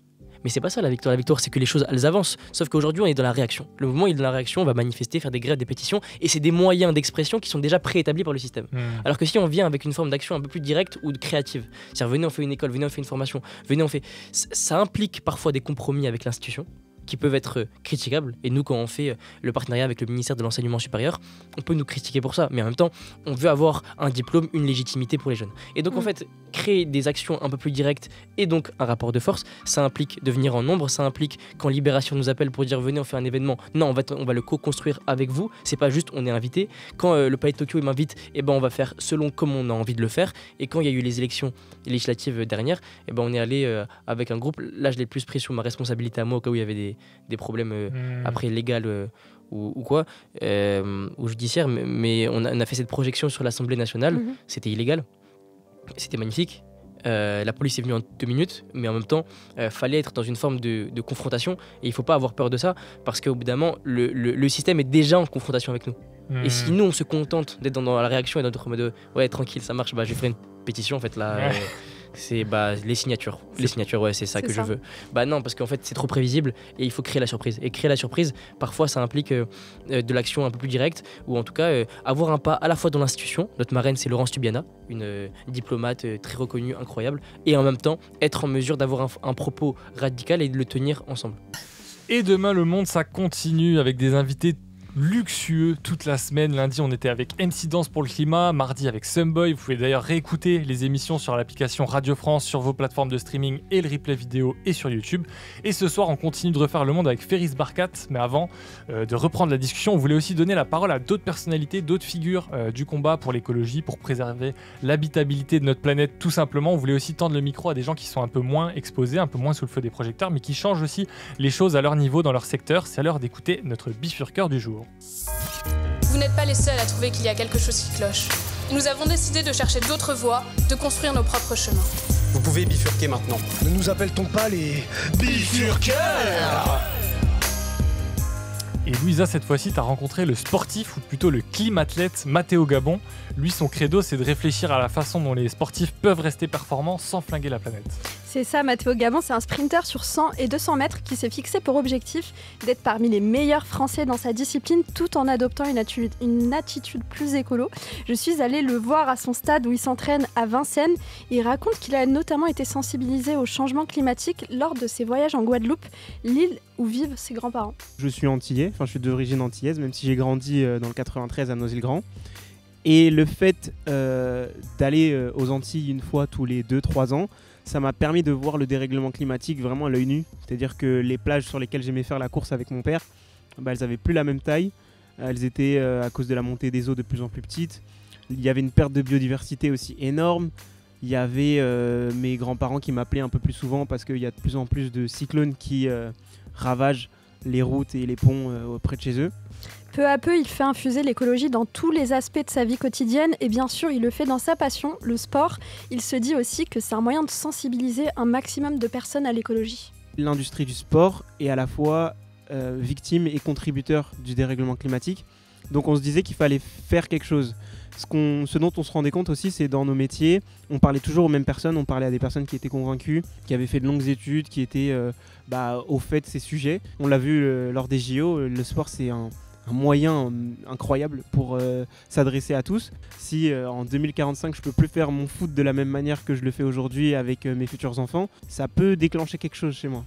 Mais c'est pas ça la victoire. La victoire, c'est que les choses, elles avancent. Sauf qu'aujourd'hui, on est dans la réaction. Le mouvement est dans la réaction, on va manifester, faire des grèves, des pétitions. Et c'est des moyens d'expression qui sont déjà préétablis par le système. Alors que si on vient avec une forme d'action un peu plus directe ou créative, c'est-à-dire venez, on fait une école, venez, on fait une formation, venez, on fait... Ça implique parfois des compromis avec l'institution qui peuvent être critiquables. Et nous, quand on fait le partenariat avec le ministère de l'Enseignement supérieur, on peut nous critiquer pour ça. Mais en même temps, on veut avoir un diplôme, une légitimité pour les jeunes. Et donc, en fait, créer des actions un peu plus directes et donc un rapport de force, ça implique de venir en nombre, ça implique quand Libération nous appelle pour dire venez, on fait un événement. Non, on va le co-construire avec vous. C'est pas juste on est invité. Quand le Palais de Tokyo m'invite, on va faire selon comme on a envie de le faire. Et quand il y a eu les élections législatives dernières, on est allé avec un groupe. Là, je l'ai plus pris sur ma responsabilité à moi au cas où il y avait des problèmes après légaux ou quoi, ou judiciaires. Mais on a fait cette projection sur l'Assemblée nationale, c'était illégal, c'était magnifique. La police est venue en 2 minutes, mais en même temps, fallait être dans une forme de confrontation, et il ne faut pas avoir peur de ça, parce qu'au bout d'un moment, le système est déjà en confrontation avec nous. Et si nous, on se contente d'être dans la réaction et d'être en mode ouais, tranquille, ça marche, je ferai une pétition, en fait, là, c'est les signatures. Les signatures, ouais, c'est ça que je veux. Non, parce qu'en fait, c'est trop prévisible, et il faut créer la surprise. Et créer la surprise, parfois, ça implique de l'action un peu plus directe, ou en tout cas, avoir un pas à la fois dans l'institution. Notre marraine, c'est Laurence Tubiana, une diplomate très reconnue, incroyable, et en même temps, être en mesure d'avoir un propos radical et de le tenir ensemble. Et demain, le monde, ça continue avec des invités luxueux toute la semaine. Lundi, on était avec MC Danse pour le climat, mardi avec Sumboy. Vous pouvez d'ailleurs réécouter les émissions sur l'application Radio France, sur vos plateformes de streaming et le replay vidéo et sur YouTube. Et ce soir, on continue de refaire le monde avec Ferris Barkat. Mais avant de reprendre la discussion, on voulait aussi donner la parole à d'autres personnalités, d'autres figures du combat pour l'écologie, pour préserver l'habitabilité de notre planète tout simplement. On voulait aussi tendre le micro à des gens qui sont un peu moins exposés, un peu moins sous le feu des projecteurs, mais qui changent aussi les choses à leur niveau dans leur secteur. C'est à l'heure d'écouter notre bifurqueur du jour. Vous n'êtes pas les seuls à trouver qu'il y a quelque chose qui cloche. Nous avons décidé de chercher d'autres voies, de construire nos propres chemins. Vous pouvez bifurquer maintenant. Ne nous appelle-t-on pas les bifurqueurs ? Et Louisa, cette fois-ci, t'as rencontré le sportif, ou plutôt le climathlète Matteo Gabon. Lui, son credo, c'est de réfléchir à la façon dont les sportifs peuvent rester performants sans flinguer la planète. C'est ça, Matteo Gabon, c'est un sprinter sur 100 et 200 mètres qui s'est fixé pour objectif d'être parmi les meilleurs Français dans sa discipline tout en adoptant une attitude plus écolo. Je suis allée le voir à son stade où il s'entraîne à Vincennes. Il raconte qu'il a notamment été sensibilisé au changement climatique lors de ses voyages en Guadeloupe, l'île où vivent ses grands-parents. Je suis antillais, je suis d'origine antillaise, même si j'ai grandi dans le 93 à Noisy-le-Grand. Et le fait d'aller aux Antilles une fois tous les 2-3 ans, ça m'a permis de voir le dérèglement climatique vraiment à l'œil nu. C'est-à-dire que les plages sur lesquelles j'aimais faire la course avec mon père, elles n'avaient plus la même taille. Elles étaient, à cause de la montée des eaux, de plus en plus petites. Il y avait une perte de biodiversité aussi énorme. Il y avait mes grands-parents qui m'appelaient un peu plus souvent parce qu'il y a de plus en plus de cyclones qui ravagent les routes et les ponts près de chez eux. Peu à peu, il fait infuser l'écologie dans tous les aspects de sa vie quotidienne et bien sûr, il le fait dans sa passion, le sport. Il se dit aussi que c'est un moyen de sensibiliser un maximum de personnes à l'écologie. L'industrie du sport est à la fois victime et contributeur du dérèglement climatique. Donc on se disait qu'il fallait faire quelque chose. Ce dont on se rendait compte aussi, c'est dans nos métiers, on parlait toujours aux mêmes personnes, on parlait à des personnes qui étaient convaincues, qui avaient fait de longues études, qui étaient au fait de ces sujets. On l'a vu lors des JO, le sport c'est un moyen incroyable pour s'adresser à tous. Si en 2045 je peux plus faire mon foot de la même manière que je le fais aujourd'hui avec mes futurs enfants, ça peut déclencher quelque chose chez moi.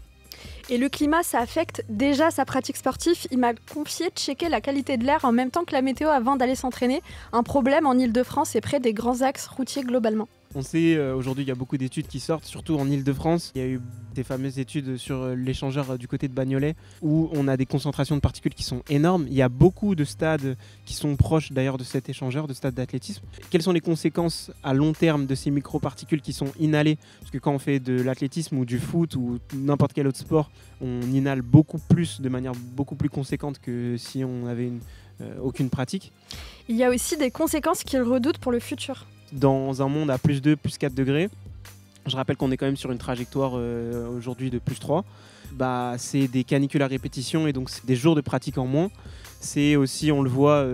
Et le climat, ça affecte déjà sa pratique sportive. Il m'a confié de checker la qualité de l'air en même temps que la météo avant d'aller s'entraîner. Un problème en Île-de-France et près des grands axes routiers globalement. On sait, aujourd'hui, il y a beaucoup d'études qui sortent, surtout en Île-de-France. Il y a eu des fameuses études sur l'échangeur du côté de Bagnolet, où on a des concentrations de particules qui sont énormes. Il y a beaucoup de stades qui sont proches d'ailleurs de cet échangeur, de stades d'athlétisme. Quelles sont les conséquences à long terme de ces microparticules qui sont inhalées ? Parce que quand on fait de l'athlétisme ou du foot ou n'importe quel autre sport, on inhale beaucoup plus, de manière beaucoup plus conséquente que si on avait aucune pratique. Il y a aussi des conséquences qu'il redoute pour le futur. Dans un monde à plus 2, plus 4 degrés, je rappelle qu'on est quand même sur une trajectoire aujourd'hui de plus 3, c'est des canicules à répétition et donc c'est des jours de pratique en moins. C'est aussi, on le voit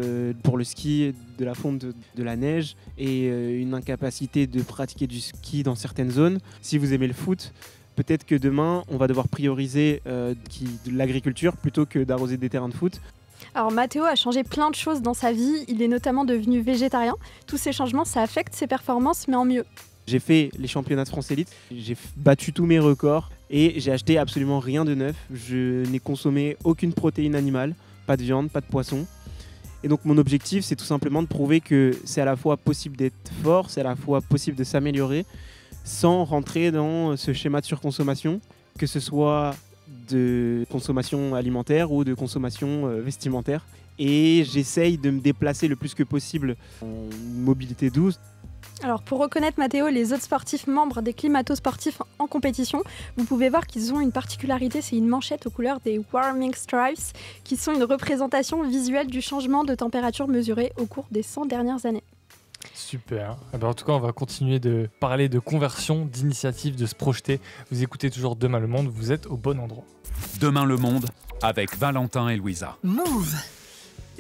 pour le ski, de la fonte de la neige et une incapacité de pratiquer du ski dans certaines zones. Si vous aimez le foot, peut-être que demain, on va devoir prioriser de l'agriculture plutôt que d'arroser des terrains de foot. Alors Matteo a changé plein de choses dans sa vie, il est notamment devenu végétarien. Tous ces changements, ça affecte ses performances, mais en mieux. J'ai fait les championnats de France Élite, j'ai battu tous mes records et j'ai acheté absolument rien de neuf. Je n'ai consommé aucune protéine animale, pas de viande, pas de poisson. Et donc mon objectif, c'est tout simplement de prouver que c'est à la fois possible d'être fort, c'est à la fois possible de s'améliorer sans rentrer dans ce schéma de surconsommation, que ce soit de consommation alimentaire ou de consommation vestimentaire. Et j'essaye de me déplacer le plus que possible en mobilité douce. Alors pour reconnaître Mathéo et les autres sportifs membres des climato-sportifs en compétition, vous pouvez voir qu'ils ont une particularité, c'est une manchette aux couleurs des Warming Stripes, qui sont une représentation visuelle du changement de température mesuré au cours des 100 dernières années. Super. Eh ben, en tout cas, on va continuer de parler de conversion, d'initiative, de se projeter. Vous écoutez toujours Demain le Monde, vous êtes au bon endroit. Demain le Monde avec Valentin et Louisa. Move.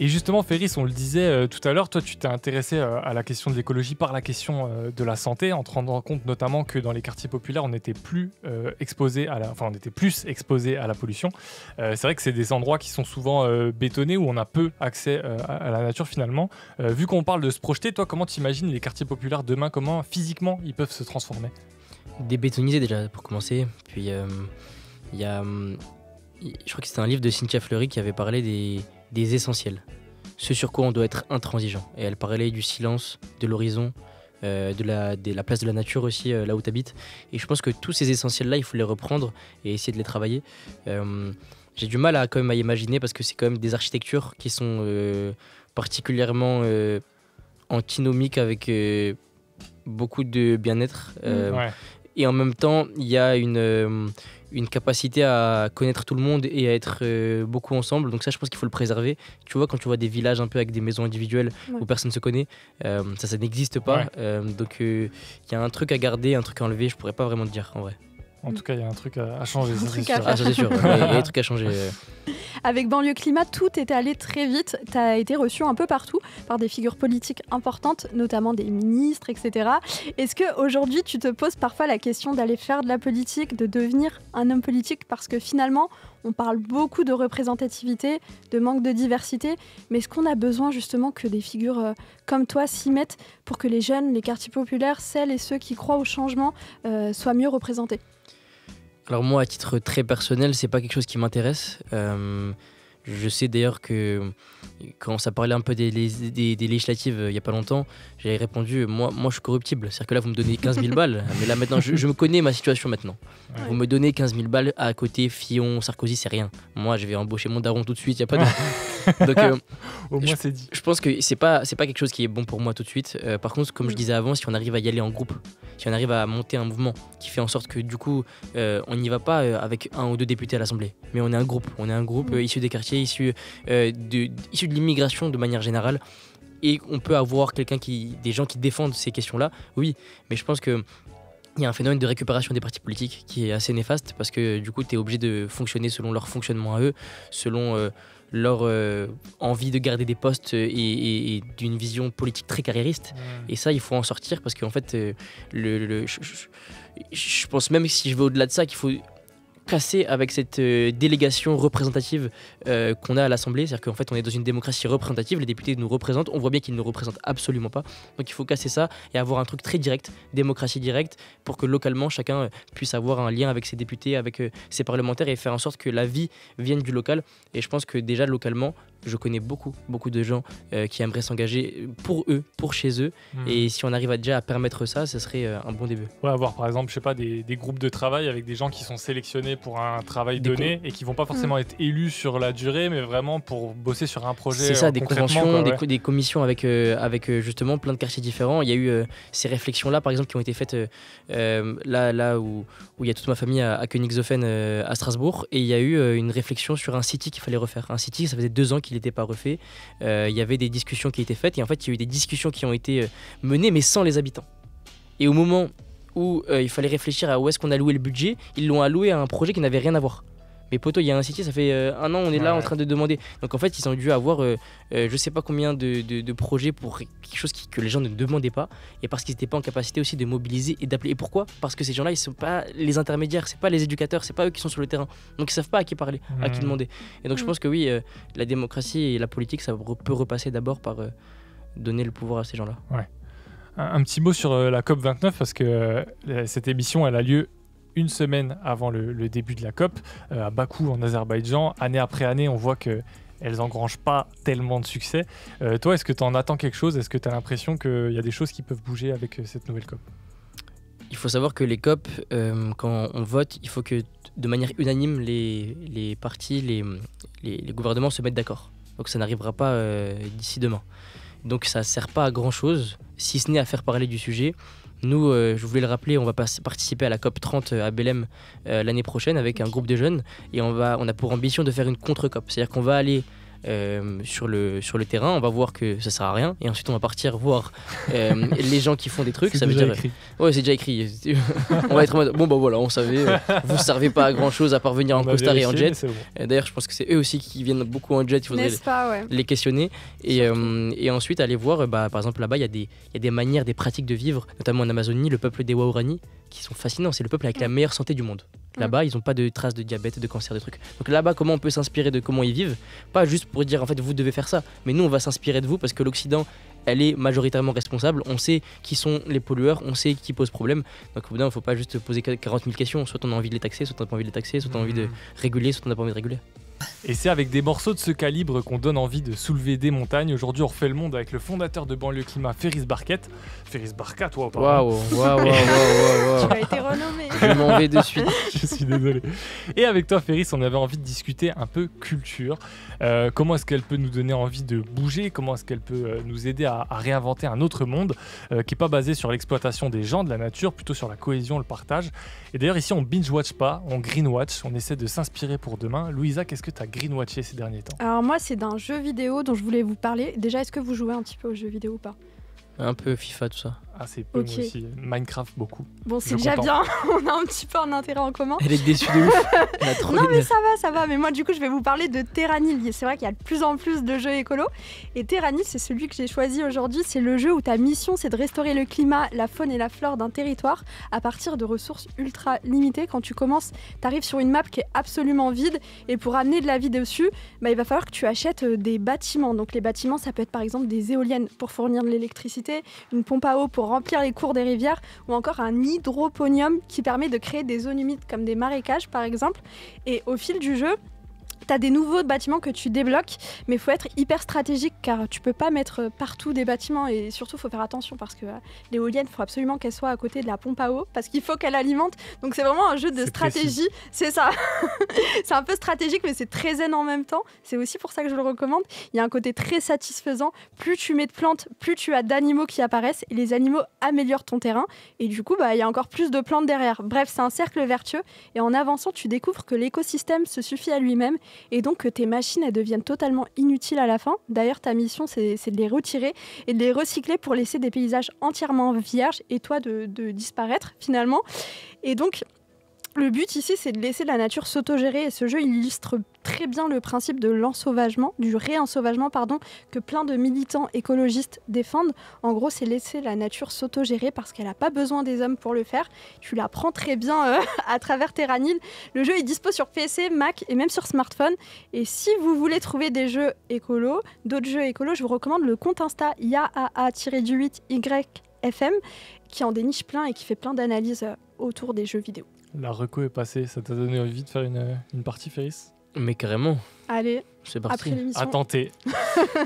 Et justement, Féris, on le disait tout à l'heure, toi, tu t'es intéressé à la question de l'écologie par la question de la santé, en te rendant compte notamment que dans les quartiers populaires, on était plus exposé à la pollution. C'est vrai que c'est des endroits qui sont souvent bétonnés, où on a peu accès à la nature finalement. Vu qu'on parle de se projeter, toi, comment tu imagines les quartiers populaires demain? Comment physiquement ils peuvent se transformer? Débétoniser déjà, pour commencer. Puis il y a... je crois que c'était un livre de Cynthia Fleury qui avait parlé des essentiels, ce sur quoi on doit être intransigeant. Et elle parlait du silence, de l'horizon, de la place de la nature aussi, là où tu habites. Et je pense que tous ces essentiels-là, il faut les reprendre et essayer de les travailler. J'ai du mal quand même à imaginer, parce que c'est quand même des architectures qui sont particulièrement antinomiques avec beaucoup de bien-être. Ouais. Et en même temps, il y a une capacité à connaître tout le monde et à être beaucoup ensemble. Donc ça, je pense qu'il faut le préserver. Tu vois, quand tu vois des villages un peu avec des maisons individuelles où personne ne se connaît, ça n'existe pas. Donc il y a un truc à garder, un truc à enlever. Je pourrais pas vraiment te dire, en vrai. En tout cas, il y a un truc à changer, ça c'est sûr. sûr. Ah, ça c'est sûr, il y a des trucs à changer. Avec Banlieue Climat, tout est allé très vite. Tu as été reçu un peu partout par des figures politiques importantes, notamment des ministres, etc. Est-ce qu'aujourd'hui, tu te poses parfois la question d'aller faire de la politique, de devenir un homme politique? Parce que finalement, on parle beaucoup de représentativité, de manque de diversité, mais est-ce qu'on a besoin justement que des figures comme toi s'y mettent pour que les jeunes, les quartiers populaires, celles et ceux qui croient au changement soient mieux représentés? Alors moi, à titre très personnel, c'est pas quelque chose qui m'intéresse. Je sais d'ailleurs que quand ça parlait un peu des législatives il y a pas longtemps, j'avais répondu moi je suis corruptible. C'est-à-dire que là vous me donnez 15 000 balles, mais là maintenant je me connais ma situation maintenant. Ouais. Vous me donnez 15 000 balles à côté, Fillon, Sarkozy, c'est rien. Moi je vais embaucher mon daron tout de suite, il y a pas de... Donc au moins c'est dit. Je pense que c'est pas quelque chose qui est bon pour moi tout de suite. Par contre, comme je disais avant, si on arrive à y aller en groupe, si on arrive à monter un mouvement qui fait en sorte que du coup on n'y va pas avec un ou deux députés à l'Assemblée, mais on est un groupe issu des quartiers, issu de l'immigration de manière générale, et on peut avoir des gens qui défendent ces questions-là, oui, mais je pense que il y a un phénomène de récupération des partis politiques qui est assez néfaste, parce que du coup tu es obligé de fonctionner selon leur fonctionnement à eux, selon leur envie de garder des postes et d'une vision politique très carriériste. Et ça, il faut en sortir, parce qu'en fait je pense même que si je vais au-delà de ça, qu'il faut casser avec cette délégation représentative qu'on a à l'Assemblée. C'est-à-dire qu'en fait on est dans une démocratie représentative, les députés nous représentent, on voit bien qu'ils ne nous représentent absolument pas, donc il faut casser ça et avoir un truc très direct, démocratie directe, pour que localement chacun puisse avoir un lien avec ses députés, avec ses parlementaires, et faire en sorte que la vie vienne du local. Et je pense que déjà localement, je connais beaucoup de gens qui aimeraient s'engager pour eux, pour chez eux, et si on arrive déjà à permettre ça, ce serait un bon début. Ouais, avoir par exemple, je sais pas, des groupes de travail avec des gens qui sont sélectionnés pour un travail donné et qui vont pas forcément être élus sur la durée, mais vraiment pour bosser sur un projet. C'est ça, des conventions, des commissions avec justement plein de quartiers différents. Il y a eu ces réflexions-là, par exemple, qui ont été faites là où il y a toute ma famille à Königshofen à Strasbourg, et il y a eu une réflexion sur un city qu'il fallait refaire. Un city, ça faisait 2 ans qu'il n'était pas refait. Il y avait des discussions qui étaient faites, et en fait, il y a eu des discussions qui ont été menées, mais sans les habitants. Et au moment où il fallait réfléchir à où est-ce qu'on allouait le budget, ils l'ont alloué à un projet qui n'avait rien à voir. Mais poto, il y a un city, ça fait 1 an, on est là en train de demander. Donc en fait, ils ont dû avoir je sais pas combien de projets pour quelque chose que les gens ne demandaient pas, et parce qu'ils n'étaient pas en capacité aussi de mobiliser et d'appeler. Et pourquoi ? Parce que ces gens-là, ils sont pas les intermédiaires, c'est pas les éducateurs, c'est pas eux qui sont sur le terrain. Donc ils savent pas à qui parler, à qui demander. Et donc je pense que oui, la démocratie et la politique, ça peut repasser d'abord par donner le pouvoir à ces gens-là. Ouais. Un petit mot sur la COP29, parce que cette émission, elle a lieu 1 semaine avant le début de la COP, à Bakou, en Azerbaïdjan. Année après année, on voit qu'elles n'engrangent pas tellement de succès. Toi, est-ce que tu en attends quelque chose ? Est-ce que tu as l'impression qu'il y a des choses qui peuvent bouger avec cette nouvelle COP ? Il faut savoir que les COP, quand on vote, il faut que de manière unanime, les partis, les gouvernements se mettent d'accord. Donc ça n'arrivera pas d'ici demain. Donc ça sert pas à grand chose, si ce n'est à faire parler du sujet. Nous, je voulais le rappeler, on va participer à la COP 30 à Belém l'année prochaine avec un groupe de jeunes et on a pour ambition de faire une contre-COP. C'est-à-dire qu'on va aller sur le terrain, on va voir que ça sert à rien et ensuite on va partir voir les gens qui font des trucs. C'est ça veut déjà dire écrit. Ouais, c'est déjà écrit. On va être en mode bon bah voilà, on savait, vous servez pas à grand chose à part venir en On a costard et en vérifié, mais jet. c'est bon. D'ailleurs, je pense que c'est eux aussi qui viennent beaucoup en jet. Il faudrait N'est-ce pas, ouais. les questionner et ensuite aller voir par exemple là-bas il y a des manières, des pratiques de vivre, notamment en Amazonie, le peuple des Waorani qui sont fascinants. C'est le peuple avec la meilleure santé du monde. Là-bas, ils n'ont pas de traces de diabète, de cancer, de trucs. Donc là-bas, comment on peut s'inspirer de comment ils vivent? Pas juste pour dire en fait vous devez faire ça, mais nous on va s'inspirer de vous parce que l'Occident, elle est majoritairement responsable. On sait qui sont les pollueurs, on sait qui pose problème. Donc au bout d'un, il ne faut pas juste poser 40 000 questions. Soit on a envie de les taxer, soit on n'a pas envie de les taxer, soit on a envie de réguler, soit on n'a pas envie de réguler. Et c'est avec des morceaux de ce calibre qu'on donne envie de soulever des montagnes. Aujourd'hui, on refait le monde avec le fondateur de Banlieue Climat, Ferris Barquette. Ferris Barquette, toi, pardon. Waouh. Tu as été renommé. Je m'en vais de suite. Je suis désolé. Et avec toi, Ferris, on avait envie de discuter un peu culture. Comment est-ce qu'elle peut nous donner envie de bouger? Comment est-ce qu'elle peut nous aider à réinventer un autre monde qui n'est pas basé sur l'exploitation des gens, de la nature, plutôt sur la cohésion, le partage. Et d'ailleurs, ici, on binge-watch pas, on green-watch. On essaie de s'inspirer pour demain. Louisa, qu'est-ce que tu as green-watché ces derniers temps? Alors moi, c'est d'un jeu vidéo dont je voulais vous parler. Déjà, est-ce que vous jouez un petit peu aux jeux vidéo ou pas? Un peu FIFA, tout ça. Ah, c'est peu, Ok. moi aussi. Minecraft, beaucoup. Bon, c'est Je déjà comprends. bien. On a un petit peu un intérêt en commun. Elle est déçue de ouf. Elle a trop Non mais énervé. ça va. Mais moi du coup je vais vous parler de Terranil. C'est vrai qu'il y a de plus en plus de jeux écolos. Et Terranil c'est celui que j'ai choisi aujourd'hui. C'est le jeu où ta mission c'est de restaurer le climat, la faune et la flore d'un territoire à partir de ressources ultra limitées. Quand tu commences, t'arrives sur une map qui est absolument vide. Et pour amener de la vie dessus, il va falloir que tu achètes des bâtiments. Donc les bâtiments ça peut être par exemple des éoliennes pour fournir de l'électricité, une pompe à eau pour remplir les cours des rivières ou encore un hydroponium qui permet de créer des zones humides comme des marécages par exemple. Et au fil du jeu, tu as des nouveaux bâtiments que tu débloques, mais il faut être hyper stratégique car tu peux pas mettre partout des bâtiments et surtout il faut faire attention parce que l'éolienne, il faut absolument qu'elle soit à côté de la pompe à eau parce qu'il faut qu'elle alimente. Donc c'est vraiment un jeu de C'est stratégie, précis. c'est ça. C'est un peu stratégique mais c'est très zen en même temps. C'est aussi pour ça que je le recommande. Il y a un côté très satisfaisant. Plus tu mets de plantes, plus tu as d'animaux qui apparaissent et les animaux améliorent ton terrain et du coup il y a encore plus de plantes derrière. Bref, c'est un cercle vertueux et en avançant tu découvres que l'écosystème se suffit à lui-même et donc que tes machines elles deviennent totalement inutiles à la fin. D'ailleurs ta mission c'est de les retirer et de les recycler pour laisser des paysages entièrement vierges et toi de disparaître finalement. Et donc le but ici, c'est de laisser la nature s'autogérer et ce jeu il illustre très bien le principe de l'ensauvagement, du réensauvagement, que plein de militants écologistes défendent. En gros, c'est laisser la nature s'autogérer parce qu'elle n'a pas besoin des hommes pour le faire. Tu l'apprends très bien à travers Terranil. Le jeu est dispo sur PC, Mac et même sur smartphone. Et si vous voulez trouver des jeux écolos, d'autres jeux écolos, je vous recommande le compte Insta YAA-YFM qui en déniche plein et qui fait plein d'analyses autour des jeux vidéo. La reco est passée. Ça t'a donné envie de faire une partie, Ferris? Mais carrément, Allez, c'est après parti. l'émission. À tenter.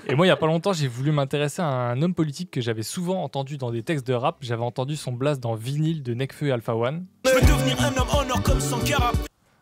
Et moi, il n'y a pas longtemps, j'ai voulu m'intéresser à un homme politique que j'avais souvent entendu dans des textes de rap. J'avais entendu son blast dans Vinyle de Nekfeu et Alpha One, Je veux devenir un homme en or comme Sankara.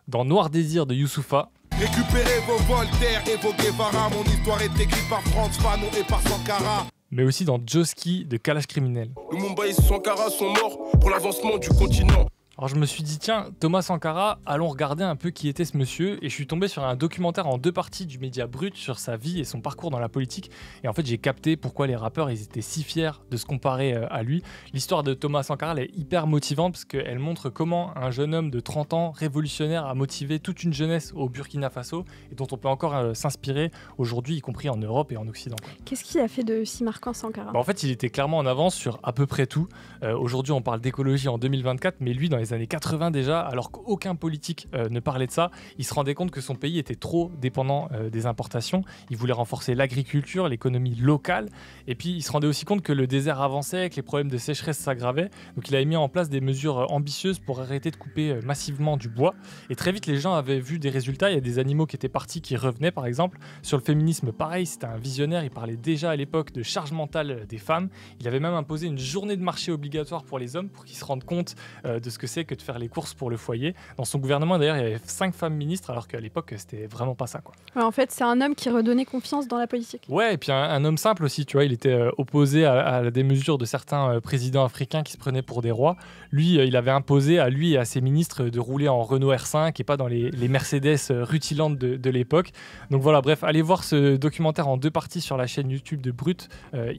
dans Noir Désir de Youssoupha, Récupérez vos Voltaire et vos Guevara. Mon histoire est écrite par Franz Fanon et par Sankara. mais aussi dans Joski de Kalash Criminel. Lumumba et Sankara sont morts pour l'avancement du continent. Alors je me suis dit, tiens, Thomas Sankara, allons regarder un peu qui était ce monsieur. Et je suis tombé sur un documentaire en 2 parties du Média Brut sur sa vie et son parcours dans la politique. Et en fait, j'ai capté pourquoi les rappeurs, ils étaient si fiers de se comparer à lui. L'histoire de Thomas Sankara, elle est hyper motivante parce qu'elle montre comment un jeune homme de 30 ans, révolutionnaire, a motivé toute une jeunesse au Burkina Faso et dont on peut encore s'inspirer aujourd'hui, y compris en Europe et en Occident, quoi. Qu'est-ce qu'il a fait de si marquant Sankara? En fait, il était clairement en avance sur à peu près tout. Aujourd'hui, on parle d'écologie en 2024, mais lui, dans les années 80 déjà, alors qu'aucun politique ne parlait de ça, il se rendait compte que son pays était trop dépendant des importations. Il voulait renforcer l'agriculture, l'économie locale, et puis il se rendait aussi compte que le désert avançait, que les problèmes de sécheresse s'aggravaient. Donc il avait mis en place des mesures ambitieuses pour arrêter de couper massivement du bois. Et très vite, les gens avaient vu des résultats. Il y a des animaux qui étaient partis, qui revenaient, par exemple. Sur le féminisme, pareil, c'était un visionnaire. Il parlait déjà à l'époque de charge mentale des femmes. Il avait même imposé une journée de marché obligatoire pour les hommes pour qu'ils se rendent compte de ce que c'est bosser que de faire les courses pour le foyer. Dans son gouvernement, d'ailleurs, il y avait 5 femmes ministres, alors qu'à l'époque, c'était vraiment pas ça, quoi. Ouais, en fait, c'est un homme qui redonnait confiance dans la politique. Ouais, et puis un homme simple aussi, tu vois, il était opposé à la démesure de certains présidents africains qui se prenaient pour des rois. Lui, il avait imposé à lui et à ses ministres de rouler en Renault R5 et pas dans les Mercedes rutilantes de l'époque. Donc voilà, bref, allez voir ce documentaire en 2 parties sur la chaîne YouTube de Brut,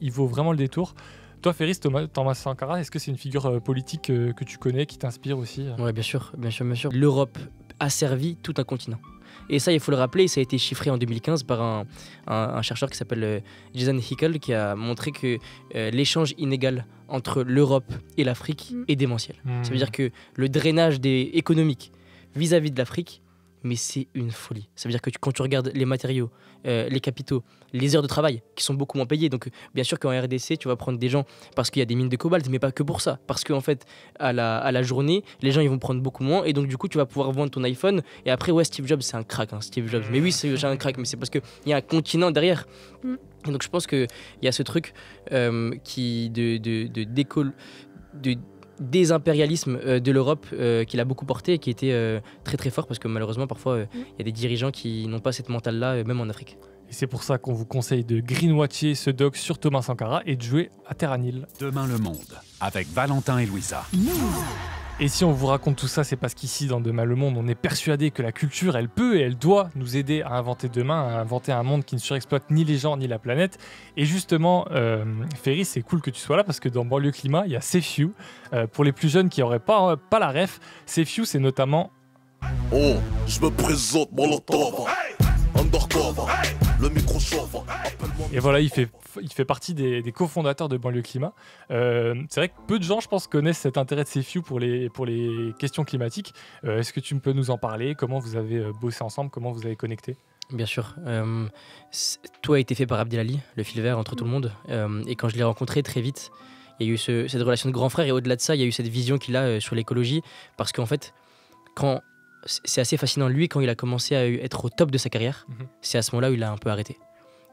il vaut vraiment le détour. Toi, Ferris, Thomas Sankara, est-ce que c'est une figure politique que tu connais, qui t'inspire aussi? Ouais, bien sûr. L'Europe a servi tout un continent. Et ça, il faut le rappeler, ça a été chiffré en 2015 par un chercheur qui s'appelle Jason Hickel, qui a montré que l'échange inégal entre l'Europe et l'Afrique est démentiel. Ça veut dire que le drainage économique vis-à-vis de l'Afrique, mais c'est une folie. Ça veut dire que quand tu regardes les matériaux, les capitaux, les heures de travail qui sont beaucoup moins payées. Donc bien sûr qu'en RDC, tu vas prendre des gens parce qu'il y a des mines de cobalt, mais pas que pour ça. Parce qu'en fait, à la journée, les gens ils vont prendre beaucoup moins et donc du coup, tu vas pouvoir vendre ton iPhone. Et après, ouais, Steve Jobs, c'est un crack, hein, Steve Jobs. Mais oui, c'est un crack, mais c'est parce qu'il y a un continent derrière. Et donc je pense qu'il y a ce truc de désimpérialisme de l'Europe qu'il a beaucoup porté et qui était très très fort parce que malheureusement parfois il y a des dirigeants qui n'ont pas cette mentale-là même en Afrique. Et c'est pour ça qu'on vous conseille de greenwatcher ce doc sur Thomas Sankara et de jouer à Terre à Nil. Demain le monde, avec Valentin et Louisa. Et si on vous raconte tout ça, c'est parce qu'ici, dans Demain le monde, on est persuadé que la culture, elle peut et elle doit nous aider à inventer demain, à inventer un monde qui ne surexploite ni les gens ni la planète. Et justement, Ferry, c'est cool que tu sois là parce que dans Banlieue Climat, il y a Save You. Pour les plus jeunes qui n'auraient pas la ref, Save You, c'est notamment... Oh, je me présente, Molotov, undercover, le micro chauffe. Et voilà, il fait partie des cofondateurs de Banlieue Climat. C'est vrai que peu de gens, je pense, connaissent cet intérêt de Save You pour les questions climatiques. Est-ce que tu peux nous en parler? Comment vous avez bossé ensemble? Comment vous avez connecté? Bien sûr. Tout a été fait par Abdelali, le fil vert entre tout le monde. Et quand je l'ai rencontré très vite, il y a eu cette relation de grand frère. Et au-delà de ça, il y a eu cette vision qu'il a sur l'écologie. Parce qu'en fait, c'est assez fascinant. Lui, quand il a commencé à être au top de sa carrière, c'est à ce moment-là où il a un peu arrêté.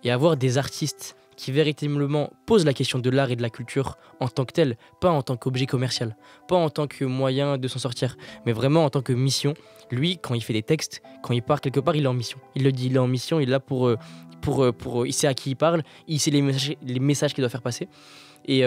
Et avoir des artistes qui véritablement posent la question de l'art et de la culture en tant que tel, pas en tant qu'objet commercial, pas en tant que moyen de s'en sortir, mais vraiment en tant que mission. Lui, quand il fait des textes, quand il part quelque part, il est en mission. Il le dit, il est en mission, il est là pour il sait à qui il parle, il sait les messages qu'il doit faire passer. Et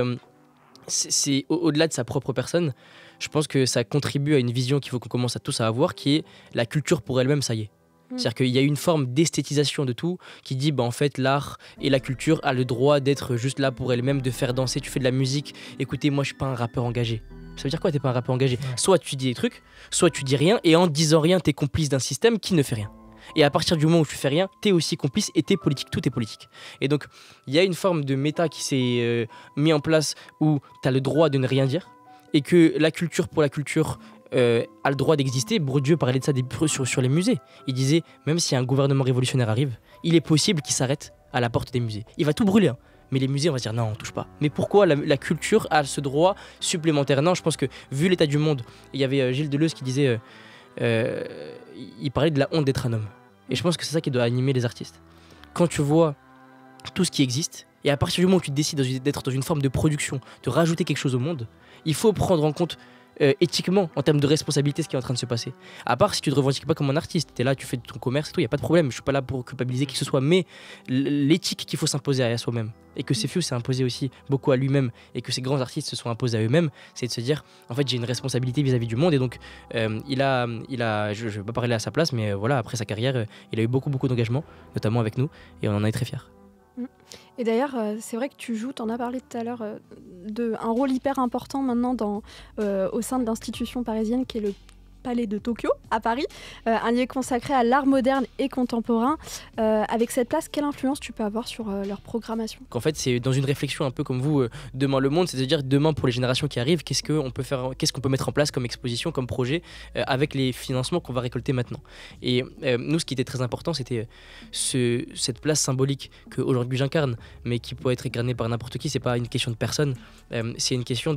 c'est au-delà de sa propre personne, je pense que ça contribue à une vision qu'il faut qu'on commence à tous à avoir, qui est la culture pour elle-même, ça y est. C'est-à-dire qu'il y a une forme d'esthétisation de tout qui dit en fait l'art et la culture a le droit d'être juste là pour elle-même, de faire danser. Tu fais de la musique, écoutez, moi je suis pas un rappeur engagé. Ça veut dire quoi, t'es pas un rappeur engagé? Soit tu dis des trucs, soit tu dis rien, et en disant rien, t'es complice d'un système qui ne fait rien. Et à partir du moment où tu fais rien, t'es aussi complice et t'es politique, tout est politique. Et donc il y a une forme de méta qui s'est mis en place où t'as le droit de ne rien dire et que la culture pour la culture a le droit d'exister. Bourdieu parlait de ça sur les musées. Il disait, même si un gouvernement révolutionnaire arrive, il est possible qu'il s'arrête à la porte des musées. Il va tout brûler, hein. Mais les musées, on va se dire, non, on touche pas. Mais pourquoi la culture a ce droit supplémentaire? Non, je pense que, vu l'état du monde, il y avait Gilles Deleuze qui disait, il parlait de la honte d'être un homme. Et je pense que c'est ça qui doit animer les artistes. Quand tu vois tout ce qui existe, et à partir du moment où tu décides d'être dans une forme de production, de rajouter quelque chose au monde, il faut prendre en compte éthiquement, en termes de responsabilité, ce qui est en train de se passer. À part si tu te revendiques pas comme un artiste, t'es là, tu fais ton commerce et tout, y a pas de problème, je suis pas là pour culpabiliser qui que ce soit, mais l'éthique qu'il faut s'imposer à soi-même, et que Save You s'est imposé aussi beaucoup à lui-même, et que ces grands artistes se sont imposés à eux-mêmes, c'est de se dire, en fait j'ai une responsabilité vis-à-vis du monde, et donc je vais pas parler à sa place, mais voilà, après sa carrière, il a eu beaucoup d'engagement, notamment avec nous, et on en est très fiers. Et d'ailleurs, c'est vrai que tu joues, t'en as parlé tout à l'heure, un rôle hyper important maintenant au sein de l'institution parisienne qui est le Palais de Tokyo, à Paris, un lieu consacré à l'art moderne et contemporain. Avec cette place, quelle influence tu peux avoir sur leur programmation? En fait, c'est dans une réflexion un peu comme vous, demain le monde, c'est-à-dire demain pour les générations qui arrivent, qu'est-ce qu'on peut mettre en place comme exposition, comme projet, avec les financements qu'on va récolter maintenant. Et nous, ce qui était très important, c'était cette place symbolique qu'aujourd'hui j'incarne, mais qui peut être incarnée par n'importe qui. C'est pas une question de personne, c'est une question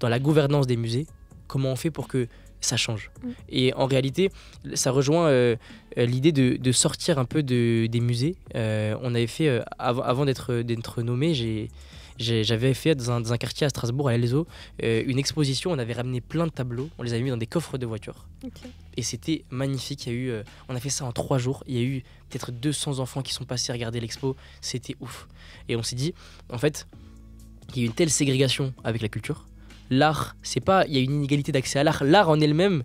dans la gouvernance des musées, comment on fait pour que ça change. Et en réalité, ça rejoint l'idée de sortir un peu des musées. On avait fait, avant d'être nommé, J'avais fait dans un quartier à Strasbourg, à l'Elzo, une exposition. On avait ramené plein de tableaux, on les avait mis dans des coffres de voitures. Ok. Et c'était magnifique. On a fait ça en 3 jours. Il y a eu peut-être 200 enfants qui sont passés regarder l'expo. C'était ouf. Et on s'est dit, en fait, il y a une telle ségrégation avec la culture. L'art, c'est pas, il y a une inégalité d'accès à l'art. L'art en elle-même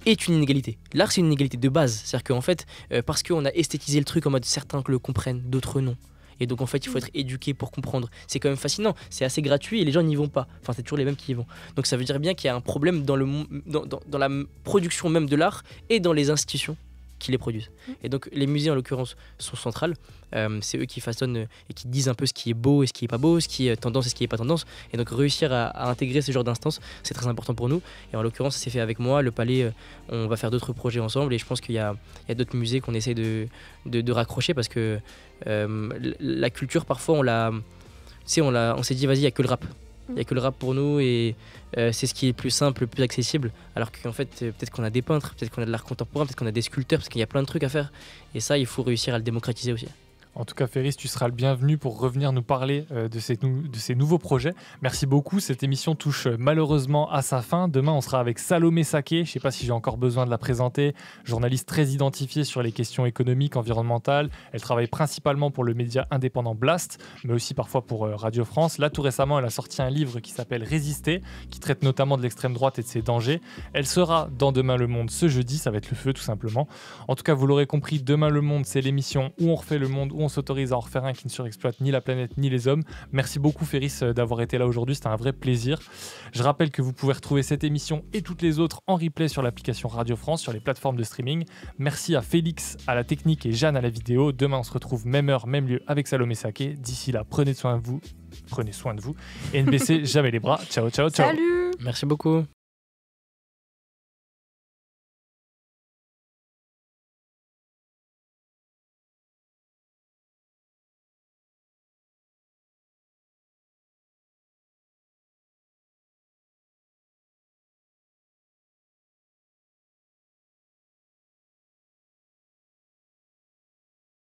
est une inégalité. L'art, c'est une inégalité de base. C'est-à-dire qu'en fait, parce qu'on a esthétisé le truc en mode certains le comprennent, d'autres non. Et donc en fait, il faut être éduqué pour comprendre. C'est quand même fascinant. C'est assez gratuit et les gens n'y vont pas. Enfin, c'est toujours les mêmes qui y vont. Donc ça veut dire bien qu'il y a un problème dans la production même de l'art et dans les institutions qui les produisent. Et donc les musées en l'occurrence sont centrales. C'est eux qui façonnent et qui disent un peu ce qui est beau et ce qui est pas beau, ce qui est tendance et ce qui est pas tendance. Et donc réussir à intégrer ce genre d'instances, c'est très important pour nous. Et en l'occurrence, ça s'est fait avec moi. Le Palais, on va faire d'autres projets ensemble. Et je pense qu'il y a d'autres musées qu'on essaie de raccrocher parce que la culture, parfois, on s'est dit, vas-y, il n'y a que le rap. Il n'y a que le rap pour nous et c'est ce qui est le plus simple, le plus accessible. Alors qu'en fait, peut-être qu'on a des peintres, peut-être qu'on a de l'art contemporain, peut-être qu'on a des sculpteurs, parce qu'il y a plein de trucs à faire. Et ça, il faut réussir à le démocratiser aussi. En tout cas, Ferris, tu seras le bienvenu pour revenir nous parler de ces nouveaux projets. Merci beaucoup. Cette émission touche malheureusement à sa fin. Demain, on sera avec Salomé Saké. Je ne sais pas si j'ai encore besoin de la présenter. Journaliste très identifiée sur les questions économiques, environnementales. Elle travaille principalement pour le média indépendant Blast, mais aussi parfois pour Radio France. Là, tout récemment, elle a sorti un livre qui s'appelle Résister, qui traite notamment de l'extrême droite et de ses dangers. Elle sera dans Demain le Monde ce jeudi. Ça va être le feu, tout simplement. En tout cas, vous l'aurez compris, Demain le Monde, c'est l'émission où on refait le monde, où on s'autorise à en refaire un qui ne surexploite ni la planète ni les hommes. Merci beaucoup Ferris d'avoir été là aujourd'hui, c'était un vrai plaisir. Je rappelle que vous pouvez retrouver cette émission et toutes les autres en replay sur l'application Radio France, sur les plateformes de streaming. Merci à Félix à la technique et Jeanne à la vidéo. Demain on se retrouve même heure, même lieu avec Salomé Saké. D'ici là, prenez soin de vous. Et ne baissez jamais les bras. Ciao, ciao, ciao. Salut. Merci beaucoup.